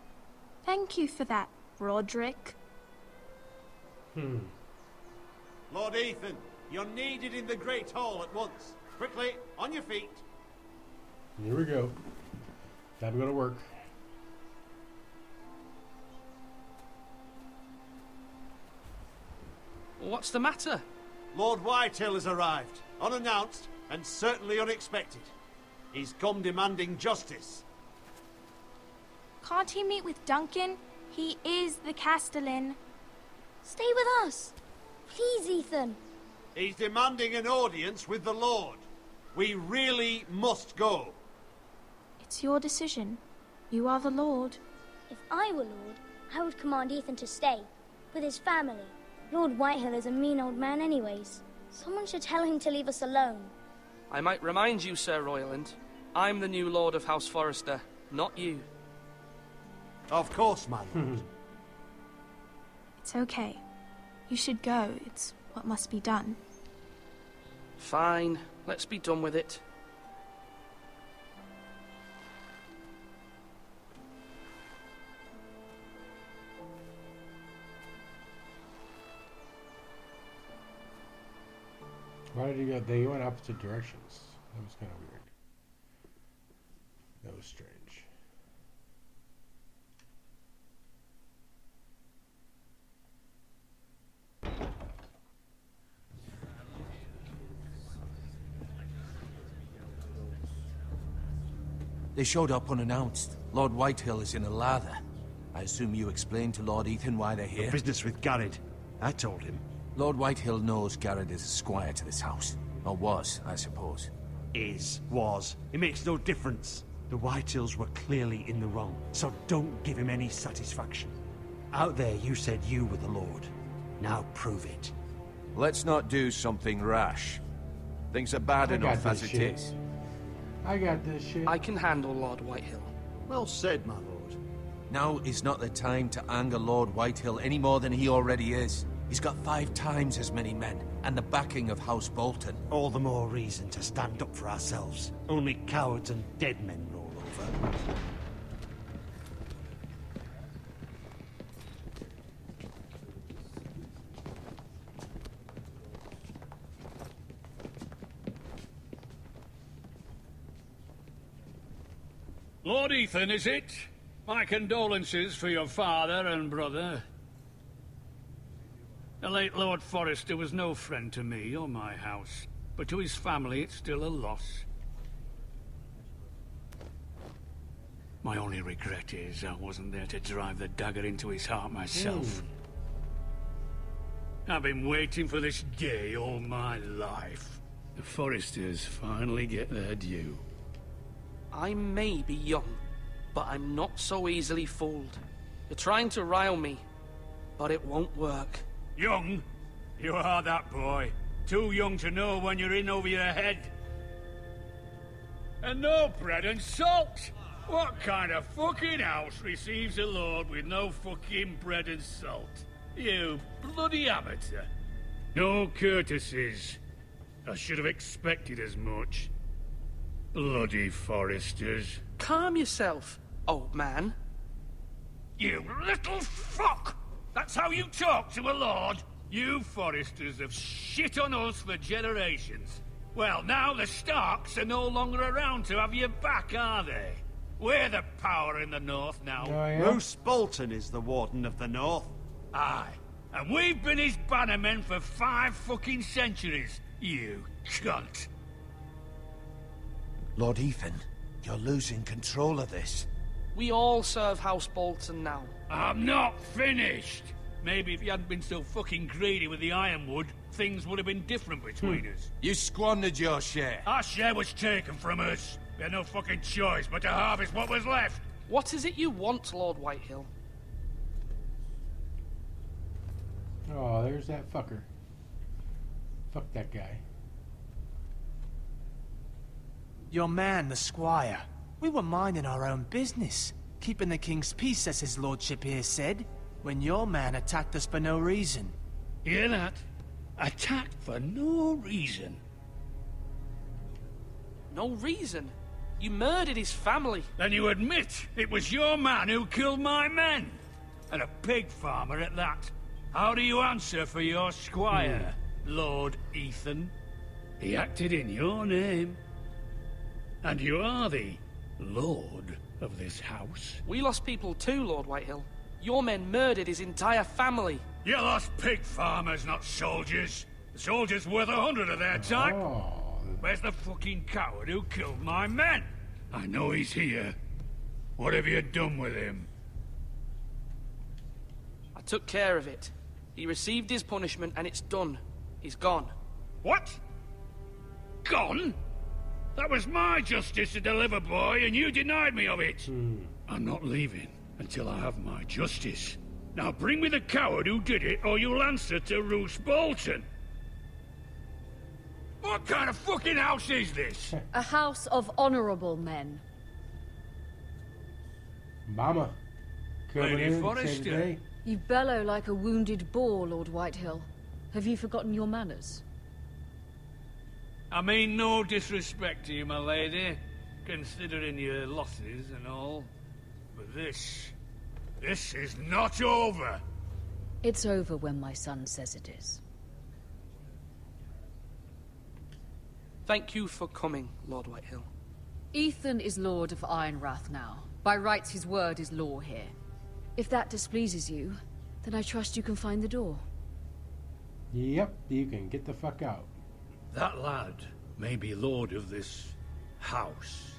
Thank you for that, Roderick. Lord Ethan, you're needed in the Great Hall at once. Quickly, on your feet. Here we go. Time to go to work. What's the matter? Lord Whitehill has arrived, unannounced and certainly unexpected. He's come demanding justice. Can't he meet with Duncan? He is the Castellan. Stay with us. Please, Ethan. He's demanding an audience with the Lord. We really must go. It's your decision. You are the lord. If I were lord, I would command Ethan to stay, with his family. Lord Whitehill is a mean old man anyways. Someone should tell him to leave us alone. I might remind you, Sir Royland, I'm the new Lord of House Forrester, not you. Of course, my lord. It's okay. You should go. It's what must be done. Fine, let's be done with it. Why did you go? They went opposite directions. That was kind of weird. That was strange. They showed up unannounced. Lord Whitehill is in a lather. I assume you explained to Lord Ethan why they're here? Business with Garrett. I told him. Lord Whitehill knows Garrett is a squire to this house. Or was, I suppose. Was. It makes no difference. The Whitehills were clearly in the wrong, so don't give him any satisfaction. Out there you said you were the Lord. Now prove it. Let's not do something rash. Things are bad enough as it is. I got this shit. I can handle Lord Whitehill. Well said, my lord. Now is not the time to anger Lord Whitehill any more than he already is. He's got 5 times as many men, and the backing of House Bolton. All the more reason to stand up for ourselves. Only cowards and dead men roll over. Lord Ethan, is it? My condolences for your father and brother. The late Lord Forrester was no friend to me or my house, but to his family it's still a loss. My only regret is I wasn't there to drive the dagger into his heart myself. I've been waiting for this day all my life. The Forresters finally get their due. I may be young, but I'm not so easily fooled. You're trying to rile me, but it won't work. Young? You are that boy. Too young to know when you're in over your head. And no bread and salt! What kind of fucking house receives a lord with no fucking bread and salt? You bloody amateur. No courtesies. I should have expected as much. Bloody Forresters. Calm yourself, old man. You little fuck! That's how you talk to a lord? You Forresters have shit on us for generations. Well, now the Starks are no longer around to have your back, are they? We're the power in the north now. Oh, yeah? Roose Bolton is the Warden of the North. Aye. And we've been his bannermen for 5 fucking centuries, you cunt. Lord Ethan, you're losing control of this. We all serve House Bolton now. I'm not finished. Maybe if you hadn't been so fucking greedy with the ironwood, things would have been different between us. You squandered your share. Our share was taken from us. We had no fucking choice but to harvest what was left. What is it you want, Lord Whitehill? Oh, there's that fucker. Fuck that guy. Your man, the squire. We were minding our own business. Keeping the king's peace, as his lordship here said, when your man attacked us for no reason. Hear that? Attacked for no reason. No reason? You murdered his family. Then you admit it was your man who killed my men. And a pig farmer at that. How do you answer for your squire, Lord Ethan? He acted in your name. And you are the lord of this house. We lost people too, Lord Whitehill. Your men murdered his entire family. You lost pig farmers, not soldiers. The soldiers worth 100 of their type. Oh. Where's the fucking coward who killed my men? I know he's here. What have you done with him? I took care of it. He received his punishment and it's done. He's gone. What? Gone? That was my justice to deliver, boy, and you denied me of it. I'm not leaving until I have my justice. Now bring me the coward who did it, or you'll answer to Roose Bolton. What kind of fucking house is this? A house of honorable men. Mama. Coming Lady in to save the Forrester. day. You bellow like a wounded boar, Lord Whitehill. Have you forgotten your manners? I mean no disrespect to you, my lady, considering your losses and all. But this is not over. It's over when my son says it is. Thank you for coming, Lord Whitehill. Ethan is Lord of Ironrath now. By rights, his word is law here. If that displeases you, then I trust you can find the door. Yep, you can get the fuck out. That lad may be lord of this house,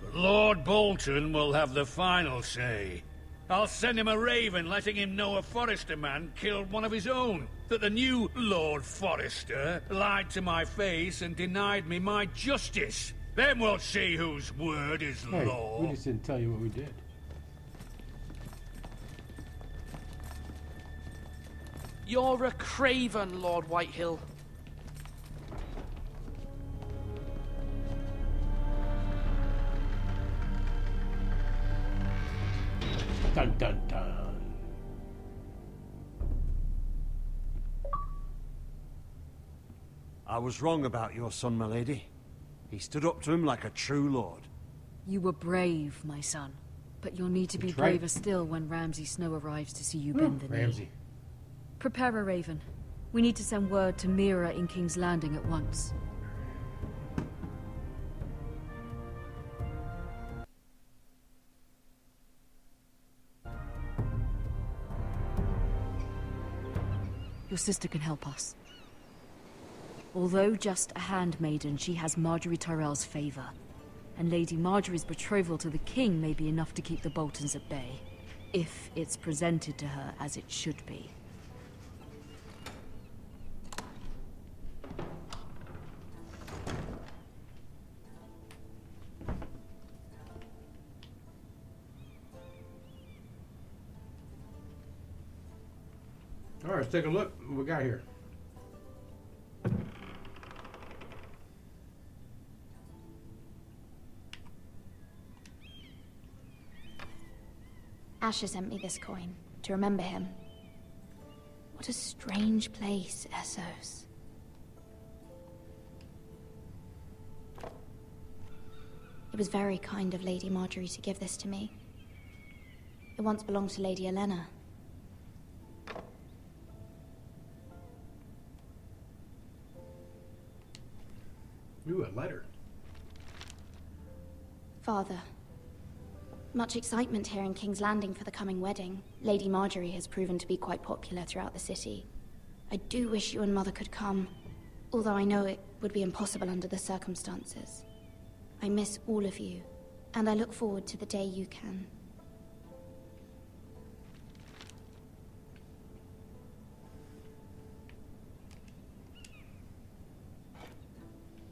but Lord Bolton will have the final say. I'll send him a raven letting him know a Forrester man killed one of his own, that the new Lord Forrester lied to my face and denied me my justice. Then we'll see whose word is Hey, law. we just didn't tell you what we did. You're a craven, Lord Whitehill. Dun dun dun. I was wrong about your son, my lady. He stood up to him like a true lord. You were brave, my son. But you'll need to be That's right. braver still when Ramsay Snow arrives to see you bend the knee. Ramsay. Prepare a raven. We need to send word to Mira in King's Landing at once. Your sister can help us. Although just a handmaiden, she has Marjorie Tyrell's favor. And Lady Marjorie's betrothal to the king may be enough to keep the Boltons at bay. If it's presented to her as it should be. All right, let's take a look what we got here. Asher sent me this coin to remember him. What a strange place, Essos. It was very kind of Lady Marjorie to give this to me. It once belonged to Lady Elena. Ooh, a letter. Father. Much excitement here in King's Landing for the coming wedding. Lady Marjorie has proven to be quite popular throughout the city. I do wish you and Mother could come, although I know it would be impossible under the circumstances. I miss all of you, and I look forward to the day you can.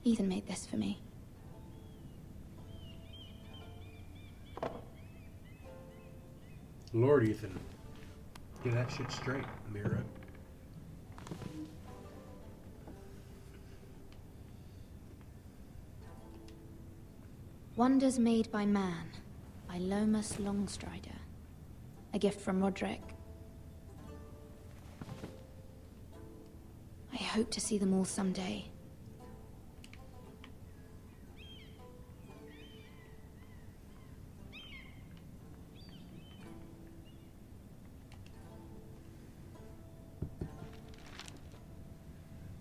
Ethan made this for me. Lord Ethan. Get that shit straight, Mira. Wonders Made by Man, by Lomas Longstrider. A gift from Roderick. I hope to see them all someday.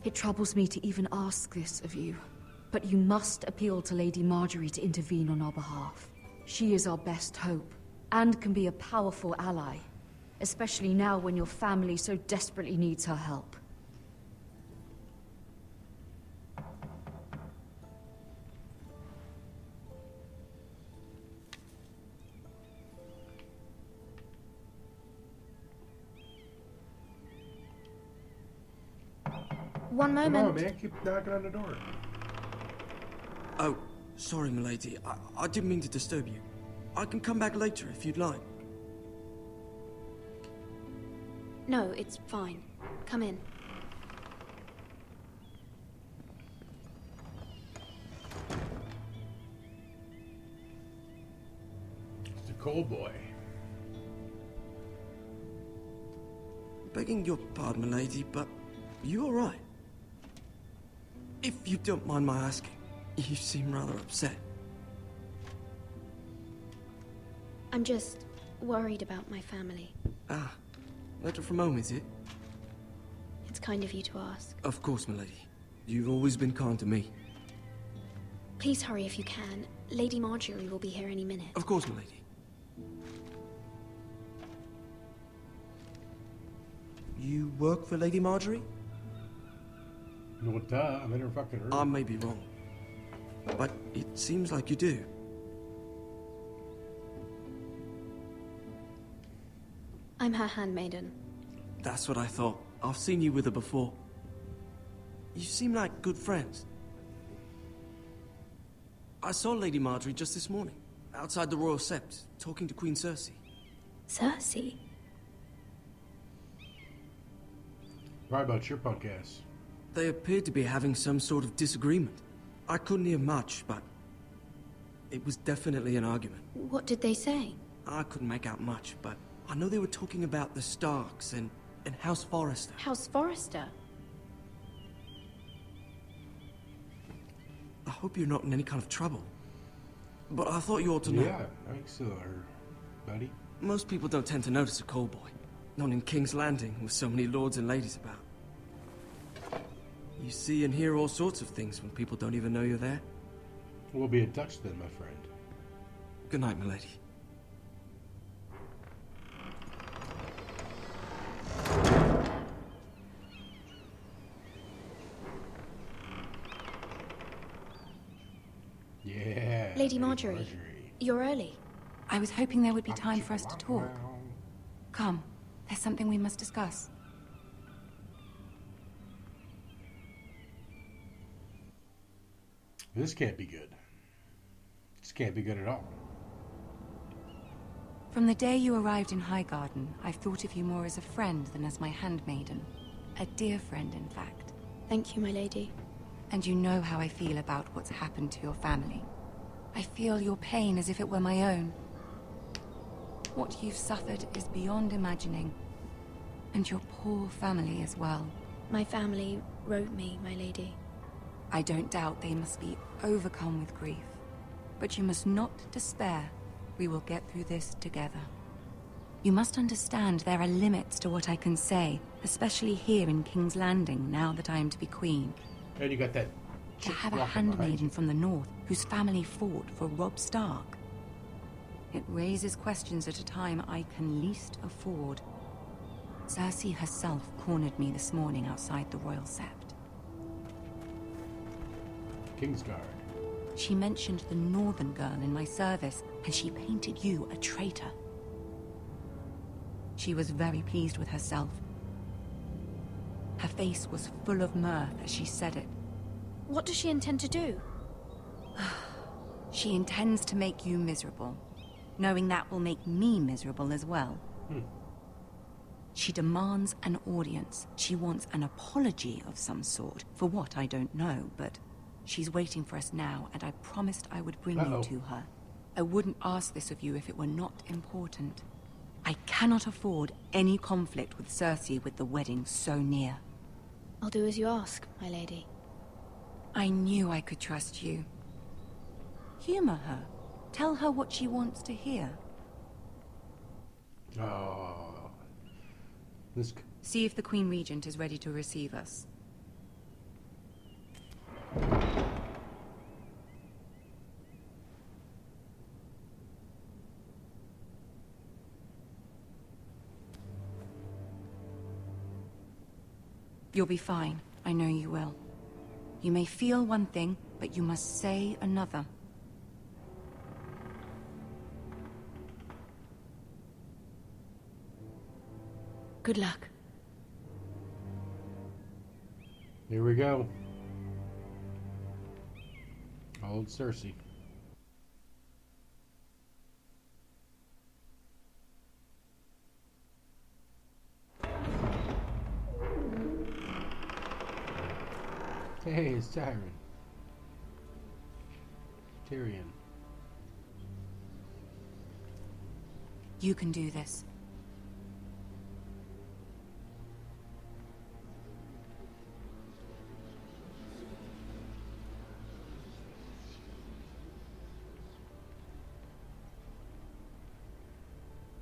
It troubles me to even ask this of you, but you must appeal to Lady Marjorie to intervene on our behalf. She is our best hope, and can be a powerful ally, especially now when your family so desperately needs her help. One moment. Come on, man. Keep knocking on the door. Oh, sorry, milady. I didn't mean to disturb you. I can come back later if you'd like. No, it's fine. Come in. It's the cold boy. Begging your pardon, milady, but you all right? If you don't mind my asking, you seem rather upset. I'm just worried about my family. Ah, letter from home, is it? It's kind of you to ask. Of course, milady. You've always been kind to me. Please hurry if you can. Lady Marjorie will be here any minute. Of course, milady. You work for Lady Marjorie? No, duh. I'm in her fucking room. I may be wrong, but it seems like you do. I'm her handmaiden. That's what I thought. I've seen you with her before. You seem like good friends. I saw Lady Marjorie just this morning, outside the Royal Sept, talking to Queen Cersei. Cersei? Probably about your punk ass. They appeared to be having some sort of disagreement. I couldn't hear much, but it was definitely an argument. What did they say? I couldn't make out much, but I know they were talking about the Starks and House Forrester. House Forrester? I hope you're not in any kind of trouble. But I thought you ought to know. Yeah, I think so, buddy. Most people don't tend to notice a call boy. Not in King's Landing, with so many lords and ladies about. You see and hear all sorts of things when people don't even know you're there. We'll be in touch then, my friend. Good night, milady. Lady Marjorie, you're early. I was hoping there would be time for us to talk. Come, there's something we must discuss. This can't be good. This can't be good at all. From the day you arrived in Highgarden, I've thought of you more as a friend than as my handmaiden. A dear friend, in fact. Thank you, my lady. And you know how I feel about what's happened to your family. I feel your pain as if it were my own. What you've suffered is beyond imagining. And your poor family as well. My family wrote me, my lady. I don't doubt they must be overcome with grief. But you must not despair. We will get through this together. You must understand there are limits to what I can say, especially here in King's Landing, now that I am to be queen. And you got that to have a handmaiden from the north whose family fought for Robb Stark. It raises questions at a time I can least afford. Cersei herself cornered me this morning outside the Royal Sept. Kingsguard. She mentioned the northern girl in my service, and she painted you a traitor. She was very pleased with herself. Her face was full of mirth as she said it. What does she intend to do? She intends to make you miserable, knowing that will make me miserable as well. She demands an audience. She wants an apology of some sort. For what, I don't know, but she's waiting for us now, and I promised I would bring you to her. I wouldn't ask this of you if it were not important. I cannot afford any conflict with Cersei with the wedding so near. I'll do as you ask, my lady. I knew I could trust you. Humor her. Tell her what she wants to hear. Oh. See if the Queen Regent is ready to receive us. You'll be fine. I know you will. You may feel one thing, but you must say another. Good luck. Here we go. Old Cersei. Hey, it's Tyrion. Tyrion. You can do this.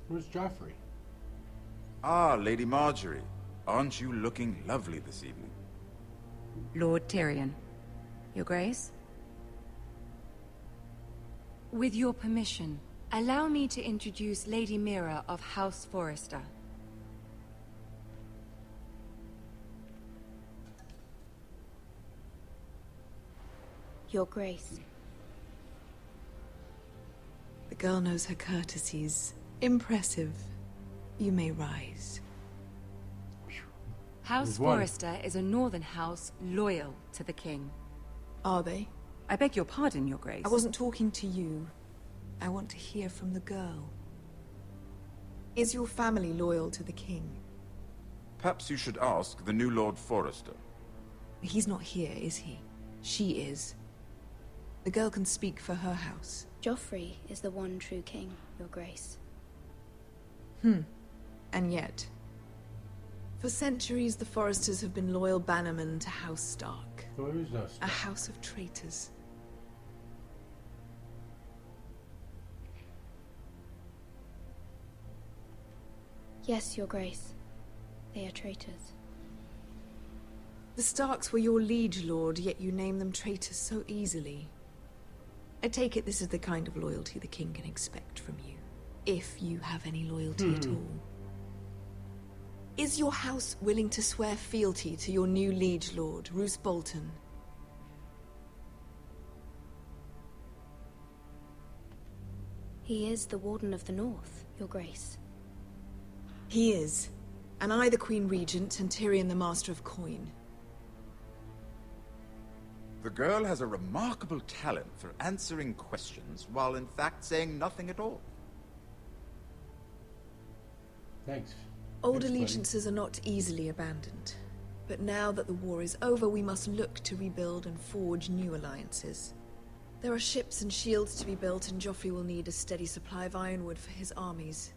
Where's Joffrey? Ah, Lady Marjorie. Aren't you looking lovely this evening? Lord Tyrion. Your Grace? With your permission, allow me to introduce Lady Mira of House Forrester. Your Grace. The girl knows her courtesies. Impressive. You may rise. House Forrester is a northern house loyal to the king. Are they? I beg your pardon, Your Grace. I wasn't talking to you. I want to hear from the girl. Is your family loyal to the king? Perhaps you should ask the new Lord Forrester. He's not here, is he? She is. The girl can speak for her house. Joffrey is the one true king, Your Grace. And yet... For centuries, the Forresters have been loyal bannermen to House Stark. A house of traitors. Yes, Your Grace. They are traitors. The Starks were your liege lord, yet you name them traitors so easily. I take it this is the kind of loyalty the king can expect from you. If you have any loyalty at all. Is your house willing to swear fealty to your new liege lord, Roose Bolton? He is the Warden of the North, Your Grace. He is. And I the Queen Regent, and Tyrion the Master of Coin. The girl has a remarkable talent for answering questions while in fact saying nothing at all. Thanks. Old Thanks, allegiances are not easily abandoned. But now that the war is over, we must look to rebuild and forge new alliances. There are ships and shields to be built, and Joffrey will need a steady supply of ironwood for his armies.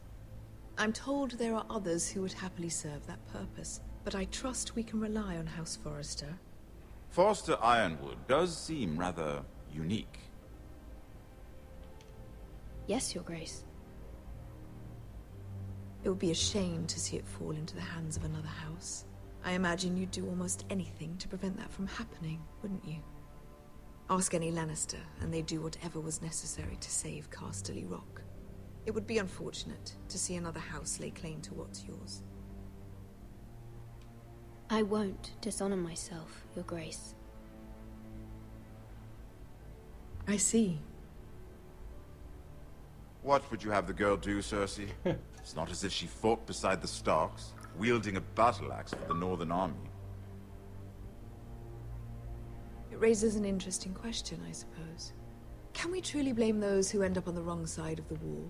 I'm told there are others who would happily serve that purpose, but I trust we can rely on House Forrester. Forster Ironwood does seem rather unique. Yes, Your Grace. It would be a shame to see it fall into the hands of another house. I imagine you'd do almost anything to prevent that from happening, wouldn't you? Ask any Lannister, and they'd do whatever was necessary to save Casterly Rock. It would be unfortunate to see another house lay claim to what's yours. I won't dishonor myself, Your Grace. I see. What would you have the girl do, Cersei? It's not as if she fought beside the Starks, wielding a battle axe for the Northern Army. It raises an interesting question, I suppose. Can we truly blame those who end up on the wrong side of the war?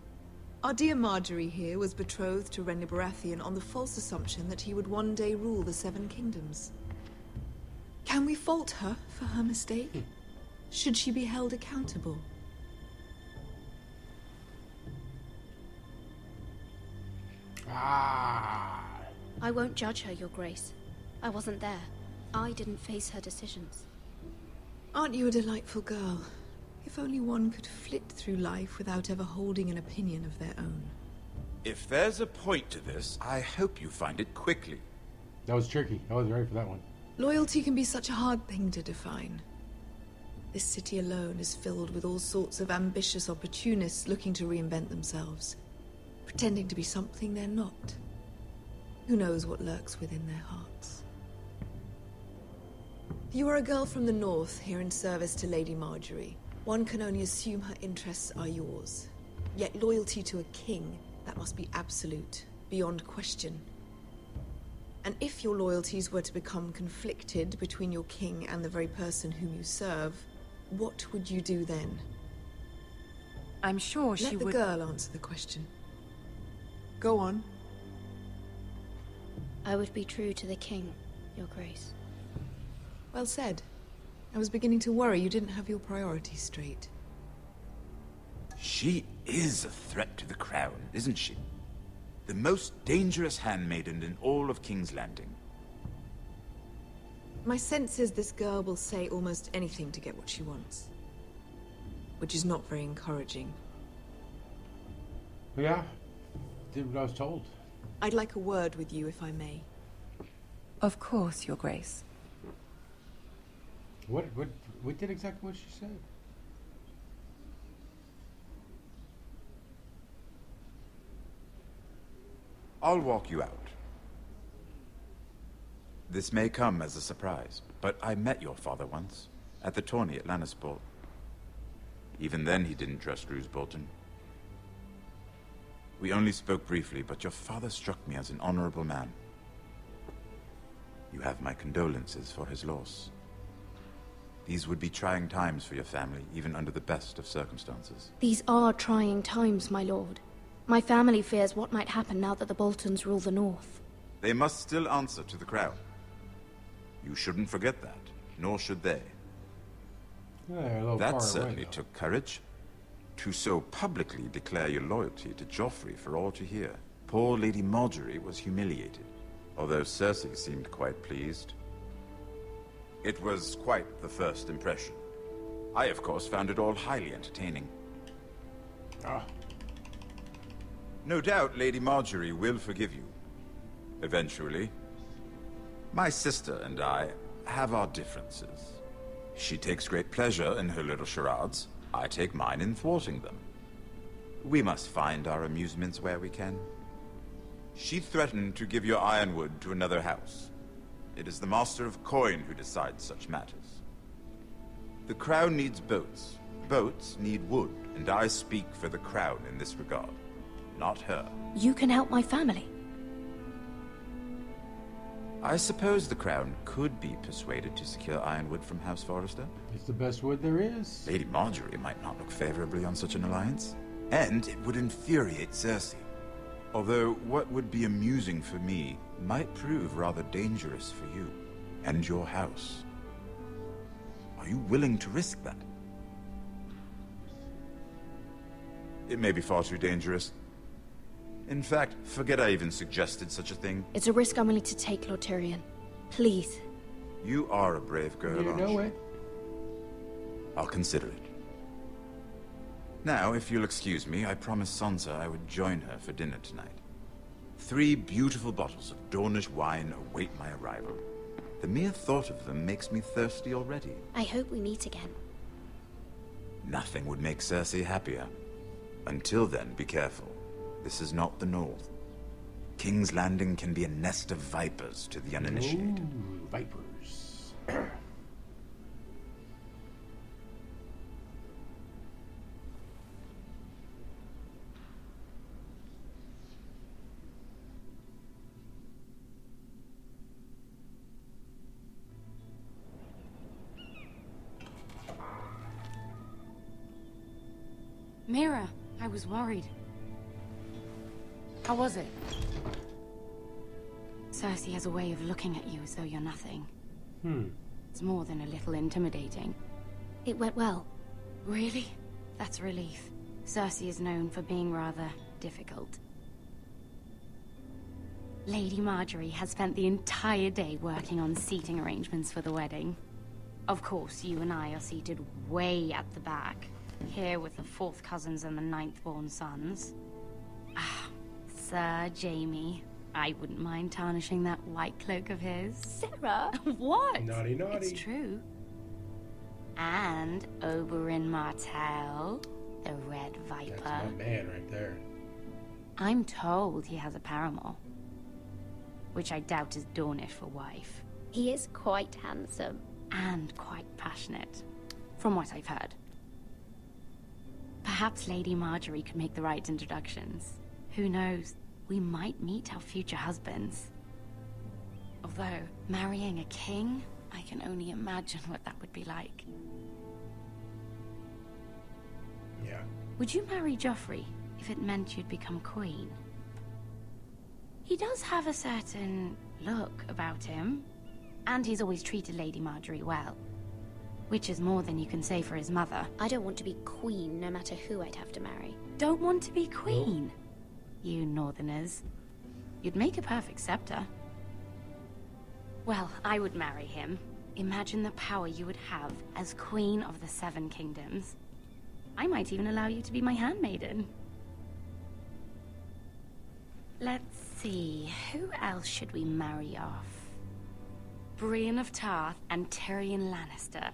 Our dear Marjorie here was betrothed to Renly Baratheon on the false assumption that he would one day rule the Seven Kingdoms. Can we fault her for her mistake? Should she be held accountable? I won't judge her, Your Grace. I wasn't there. I didn't face her decisions. Aren't you a delightful girl? If only one could flit through life without ever holding an opinion of their own. If there's a point to this, I hope you find it quickly. That was tricky. I wasn't ready for that one. Loyalty can be such a hard thing to define. This city alone is filled with all sorts of ambitious opportunists looking to reinvent themselves, pretending to be something they're not. Who knows what lurks within their hearts? You are a girl from the north, here in service to Lady Marjorie. One can only assume her interests are yours. Yet loyalty to a king, that must be absolute, beyond question. And if your loyalties were to become conflicted between your king and the very person whom you serve, what would you do then? I'm sure she would... Let the girl answer the question. Go on. I would be true to the king, Your Grace. Well said. I was beginning to worry you didn't have your priorities straight. She is a threat to the crown, isn't she? The most dangerous handmaiden in all of King's Landing. My sense is this girl will say almost anything to get what she wants. Which is not very encouraging. Yeah, did what I was told. I'd like a word with you, if I may. Of course, Your Grace. What did exactly what she said? I'll walk you out. This may come as a surprise, but I met your father once, at the tourney at Lannisport. Even then he didn't trust Roose Bolton. We only spoke briefly, but your father struck me as an honorable man. You have my condolences for his loss. These would be trying times for your family, even under the best of circumstances. These are trying times, my lord. My family fears what might happen now that the Boltons rule the North. They must still answer to the crown. You shouldn't forget that, nor should they. Yeah, that certainly took courage. To so publicly declare your loyalty to Joffrey for all to hear. Poor Lady Marjorie was humiliated, although Cersei seemed quite pleased. It was quite the first impression. I, of course, found it all highly entertaining. No doubt Lady Marjorie will forgive you. Eventually. My sister and I have our differences. She takes great pleasure in her little charades. I take mine in thwarting them. We must find our amusements where we can. She threatened to give your ironwood to another house. It is the Master of Coin who decides such matters. The crown needs boats, Boats need wood, and I speak for the crown in this regard, not her. You can help my family. I suppose the crown could be persuaded to secure ironwood from House Forrester. It's the best wood there is. Lady Marjorie might not look favorably on such an alliance, and it would infuriate Cersei. Although what would be amusing for me might prove rather dangerous for you and your house. Are you willing to risk that? It may be far too dangerous. In fact, forget I even suggested such a thing. It's a risk I'm willing to take, Lord Tyrion. Please. You are a brave girl, You aren't know you? it. I'll consider it. Now, if you'll excuse me, I promised Sansa I would join her for dinner tonight. 3 beautiful bottles of Dornish wine await my arrival. The mere thought of them makes me thirsty already. I hope we meet again. Nothing would make Cersei happier. Until then, be careful. This is not the North. King's Landing can be a nest of vipers to the uninitiated. Ooh, vipers. Mira, I was worried. How was it? Cersei has a way of looking at you as though you're nothing. It's more than a little intimidating. It went well. Really? That's a relief. Cersei is known for being rather difficult. Lady Marjorie has spent the entire day working on seating arrangements for the wedding. Of course, you and I are seated way at the back, here with the 4th cousins and the 9th-born sons. Ah, Sir Jaime. I wouldn't mind tarnishing that white cloak of his. Sarah? What? Naughty, naughty. It's true. And Oberyn Martell, the Red Viper. That's my man right there. I'm told he has a paramour, which I doubt is Dornish for wife. He is quite handsome. And quite passionate, from what I've heard. Perhaps Lady Marjorie could make the right introductions. Who knows? We might meet our future husbands. Although, marrying a king, I can only imagine what that would be like. Yeah. Would you marry Joffrey if it meant you'd become queen? He does have a certain look about him, and he's always treated Lady Marjorie well. Which is more than you can say for his mother. I don't want to be queen, no matter who I'd have to marry. Don't want to be queen? You northerners. You'd make a perfect scepter. Well, I would marry him. Imagine the power you would have as Queen of the 7 Kingdoms. I might even allow you to be my handmaiden. Let's see, who else should we marry off? Brienne of Tarth and Tyrion Lannister.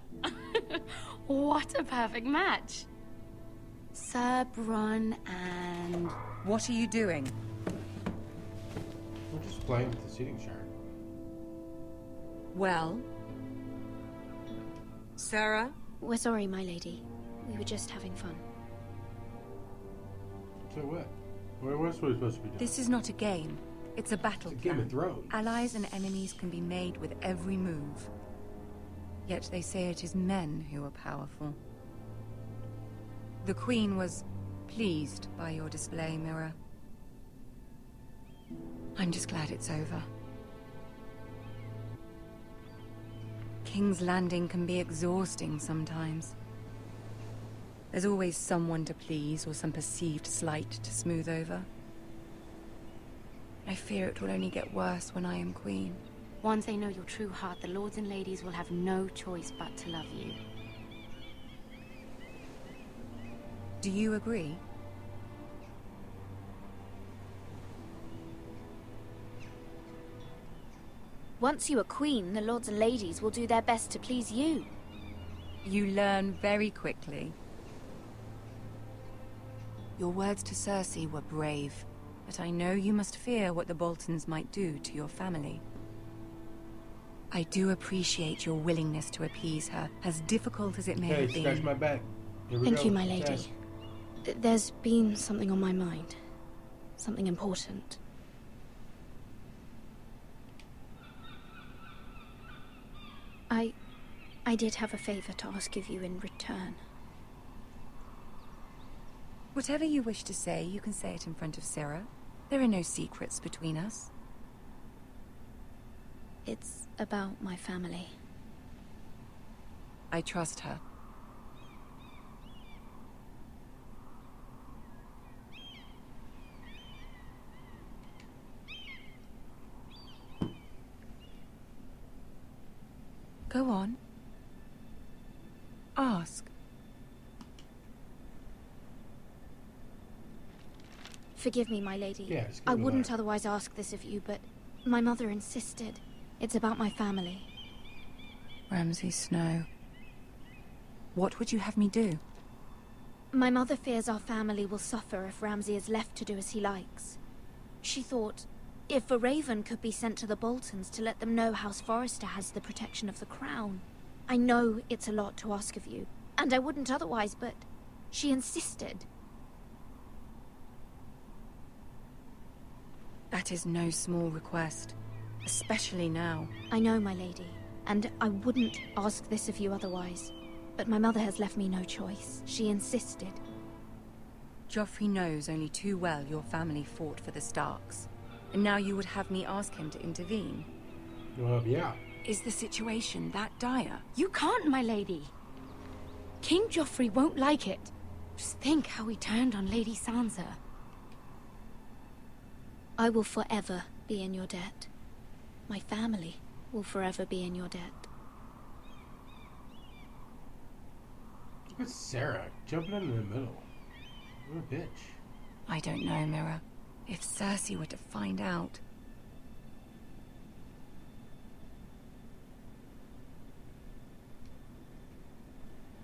What a perfect match! Sir Bronn and... What are you doing? We're just playing with the seating chart. Well? Sarah? We're sorry, my lady. We were just having fun. So what? What else were we supposed to be doing? This is not a game. It's a battle It's a plan. Game of Thrones. Allies and enemies can be made with every move. Yet they say it is men who are powerful. The Queen was pleased by your display, Mira. I'm just glad it's over. King's Landing can be exhausting sometimes. There's always someone to please or some perceived slight to smooth over. I fear it will only get worse when I am queen. Once they know your true heart, the lords and ladies will have no choice but to love you. Do you agree? Once you are queen, the lords and ladies will do their best to please you. You learn very quickly. Your words to Cersei were brave, but I know you must fear what the Boltons might do to your family. I do appreciate your willingness to appease her, as difficult as it may Hey, have been. scratch my back. Thank you, my lady. There's been something on my mind. Something important. I did have a favor to ask of you in return. Whatever you wish to say, you can say it in front of Sarah. There are no secrets between us. It's about my family. I trust her. Go on. Ask. Forgive me, my lady. Yeah, I wouldn't otherwise ask this of you, but my mother insisted. It's about my family. Ramsay Snow. What would you have me do? My mother fears our family will suffer if Ramsay is left to do as he likes. She thought, if a raven could be sent to the Boltons to let them know House Forrester has the protection of the crown. I know it's a lot to ask of you, and I wouldn't otherwise, but she insisted. That is no small request, especially now. I know, my lady, and I wouldn't ask this of you otherwise. But my mother has left me no choice. She insisted. Joffrey knows only too well your family fought for the Starks. And now you would have me ask him to intervene? Yeah. Is the situation that dire? You can't, my lady. King Joffrey won't like it. Just think how he turned on Lady Sansa. I will forever be in your debt. My family will forever be in your debt. Look at Sarah jumping in the middle. What a bitch. I don't know, Mira. If Cersei were to find out...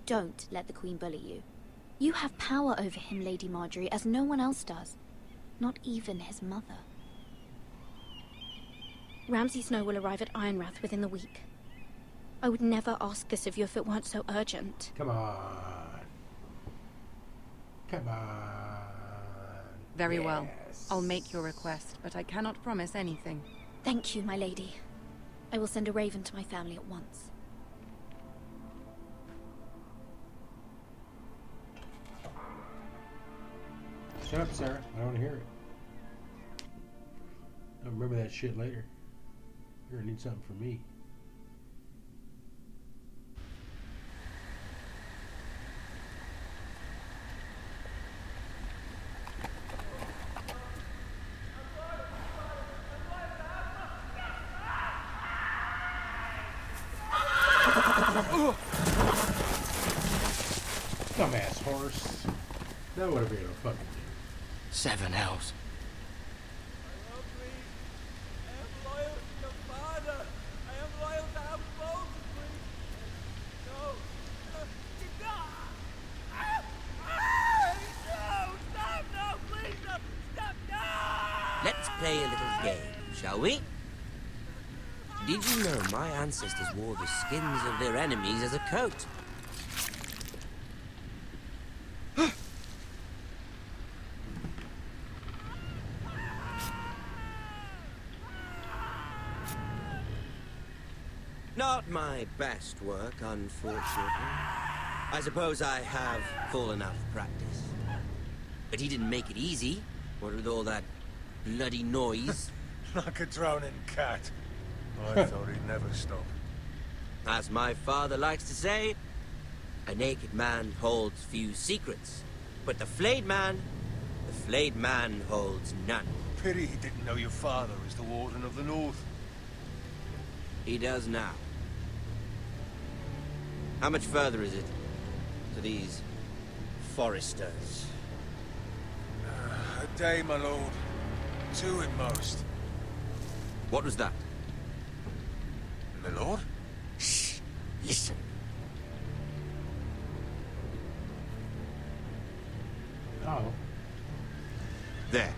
Don't let the Queen bully you. You have power over him, Lady Marjorie, as no one else does. Not even his mother. Ramsay Snow will arrive at Ironrath within the week. I would never ask this of you if it weren't so urgent. Come on. Come on. Very well. I'll make your request, but I cannot promise anything. Thank you, my lady. I will send a raven to my family at once. Shut up, Sarah. I don't want to hear it. I'll remember that shit later. You're gonna need something from me. Dumbass horse. That would have been a fucking do. 7 elves. Let's play a little game, shall we? Did you know my ancestors wore the skins of their enemies as a coat? Not my best work, unfortunately. I suppose I have fallen out of practice. But he didn't make it easy, what with all that bloody noise. Like a drowning cat. I thought he'd never stop. As my father likes to say, a naked man holds few secrets. But the flayed man holds none. Pity he didn't know your father is the Warden of the North. He does now. How much further is it to these Forresters? A day, my lord. 2 at most. What was that? My lord? Shh! Listen. Oh. There.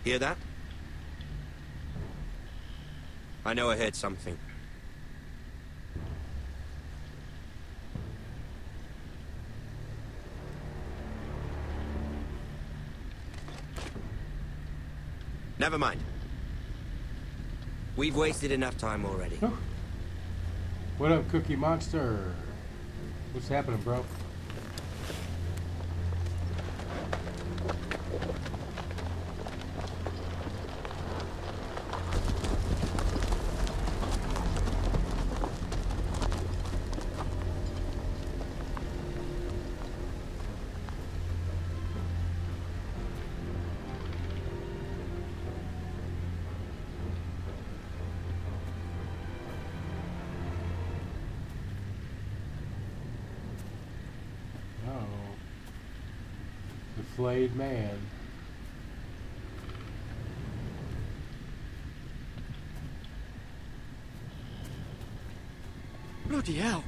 Hear that? I know I heard something. Never mind. We've wasted enough time already. What up, Cookie Monster? What's happening, bro? Flayed man. Bloody hell.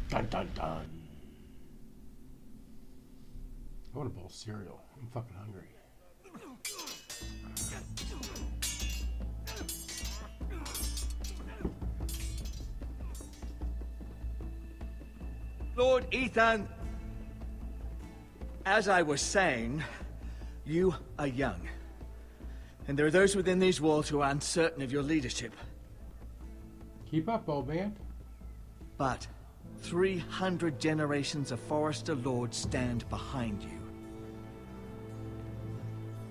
Dun dun dun. I want a bowl of cereal. I'm fucking hungry. Lord Ethan, as I was saying, you are young. And there are those within these walls who are uncertain of your leadership. Keep up, old man. But 300 generations of Forester Lords stand behind you.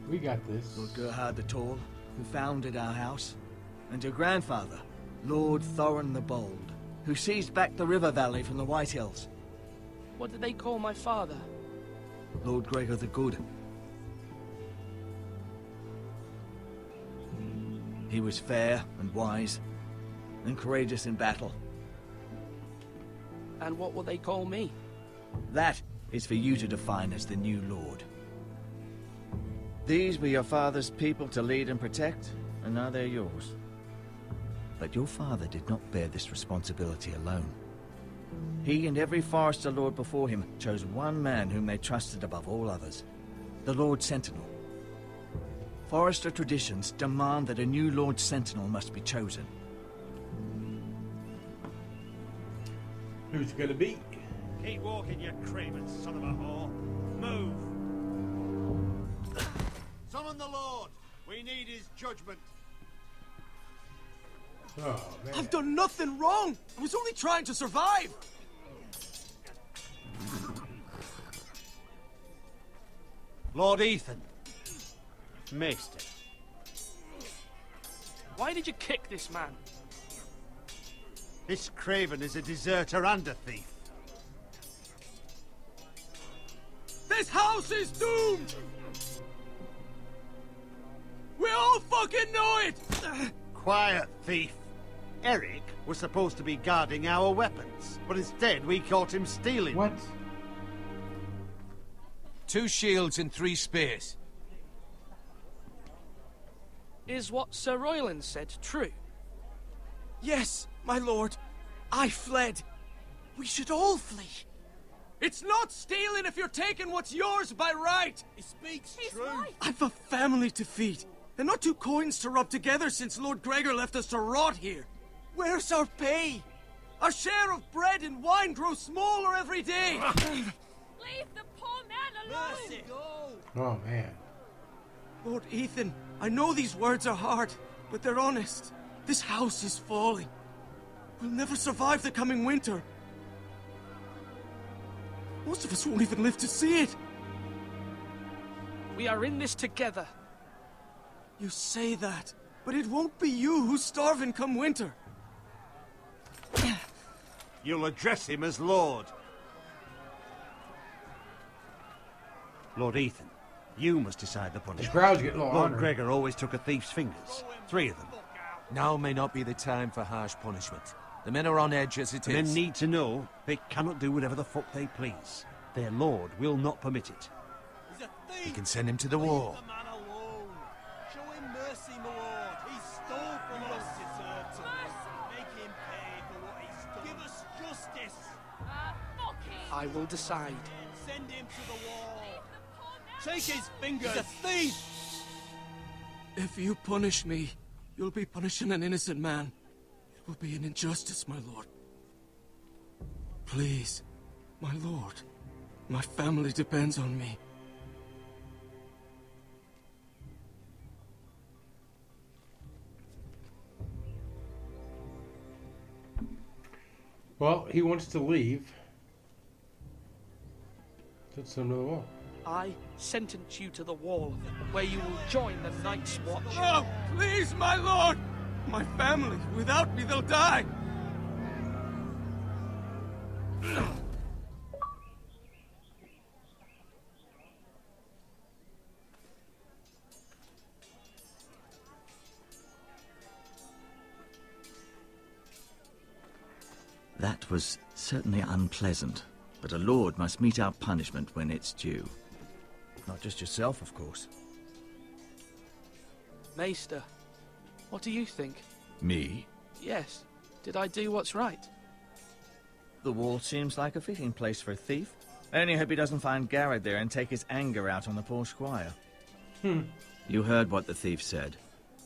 We got this. Lord Gerhard the Tall, who founded our house, and your grandfather, Lord Thorin the Bold, who seized back the river valley from the White Hills. What did they call my father? Lord Gregor the Good. He was fair and wise, and courageous in battle. And what will they call me? That is for you to define as the new Lord. These were your father's people to lead and protect, and now they're yours. But your father did not bear this responsibility alone. He and every Forester Lord before him chose one man whom they trusted above all others, the Lord Sentinel. Forester traditions demand that a new Lord Sentinel must be chosen. Who's it gonna be? Keep walking, you craven son of a whore. Move! Summon the Lord! We need his judgment. Oh, man. I've done nothing wrong! I was only trying to survive! Lord Ethan. Missed it. Why did you kick this man? This craven is a deserter and a thief. This house is doomed! We all fucking know it! Quiet, thief. Eric was supposed to be guarding our weapons, but instead we caught him stealing. What? 2 shields and 3 spears. Is what Sir Royland said true? Yes, my lord. I fled. We should all flee. It's not stealing if you're taking what's yours by right. He speaks true. Right. I've a family to feed, and not 2 coins to rub together since Lord Gregor left us to rot here. Where's our pay? Our share of bread and wine grows smaller every day. Leave the poor man alone! Mercy, go! Oh, man. Lord Ethan, I know these words are hard, but they're honest. This house is falling. We'll never survive the coming winter. Most of us won't even live to see it. We are in this together. You say that, but it won't be you who's starving come winter. You'll address him as Lord. Lord Ethan, you must decide the punishment. The crowd's getting low on Lord her. Gregor always took a thief's fingers. 3 of them. Now may not be the time for harsh punishment. The men are on edge as it The is. men need to know they cannot do whatever the fuck they please. Their lord will not permit it. He's a thief! We can send him to the wall. Leave the man alone. Show him mercy, my lord. He stole from us. Deserter. Make him pay for what he's done. Give us justice. Fuck him! I will decide. Send him to the wall. Take his fingers. He's a thief! If you punish me, you'll be punishing an innocent man. It will be an injustice, my lord. Please, my lord. My family depends on me. Well, he wants to leave. Let's send him to the wall. I sentence you to the wall, where you will join the Night's Watch. No, please, my lord! My family, without me, they'll die! That was certainly unpleasant, but a lord must mete out punishment when it's due. Not just yourself, of course. Maester, what do you think? Me? Yes. Did I do what's right? The wall seems like a fitting place for a thief. I only hope he doesn't find Garrett there and take his anger out on the poor squire. You heard what the thief said.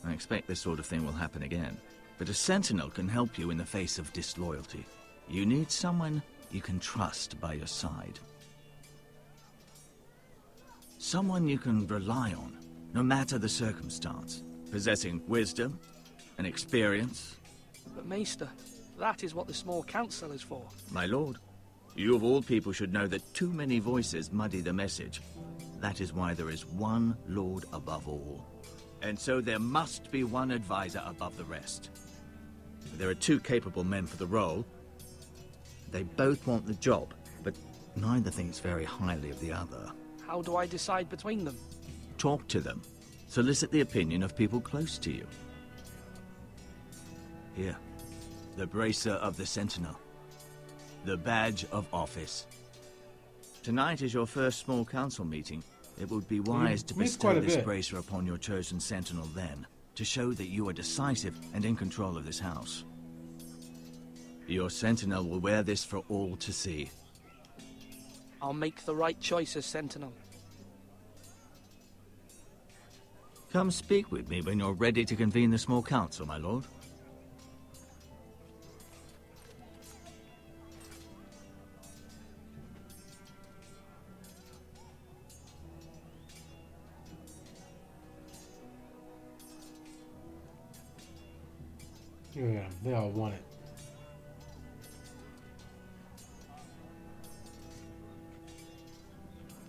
I expect this sort of thing will happen again. But a sentinel can help you in the face of disloyalty. You need someone you can trust by your side. Someone you can rely on, no matter the circumstance. Possessing wisdom and experience. But Maester, that is what the small council is for. My lord, you of all people should know that too many voices muddy the message. That is why there is one lord above all. And so there must be one advisor above the rest. There are two capable men for the role. They both want the job, but neither thinks very highly of the other. How do I decide between them? Talk to them. Solicit the opinion of people close to you. Here, the bracer of the Sentinel. The badge of office. Tonight is your first small council meeting. It would be wise to bestow this bracer upon your chosen Sentinel then, to show that you are decisive and in control of this house. Your Sentinel will wear this for all to see. I'll make the right choice as Sentinel. Come speak with me when you're ready to convene the small council, my lord. Yeah, they all want it.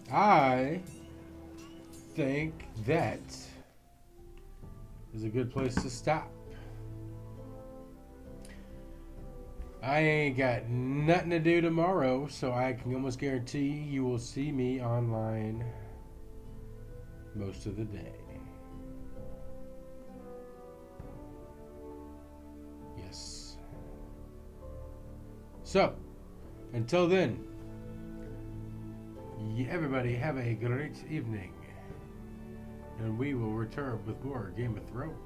I think that is a good place to stop. I ain't got nothing to do tomorrow, so I can almost guarantee you will see me online most of the day. Yes. So, until then, everybody have a great evening, and we will return with more Game of Thrones.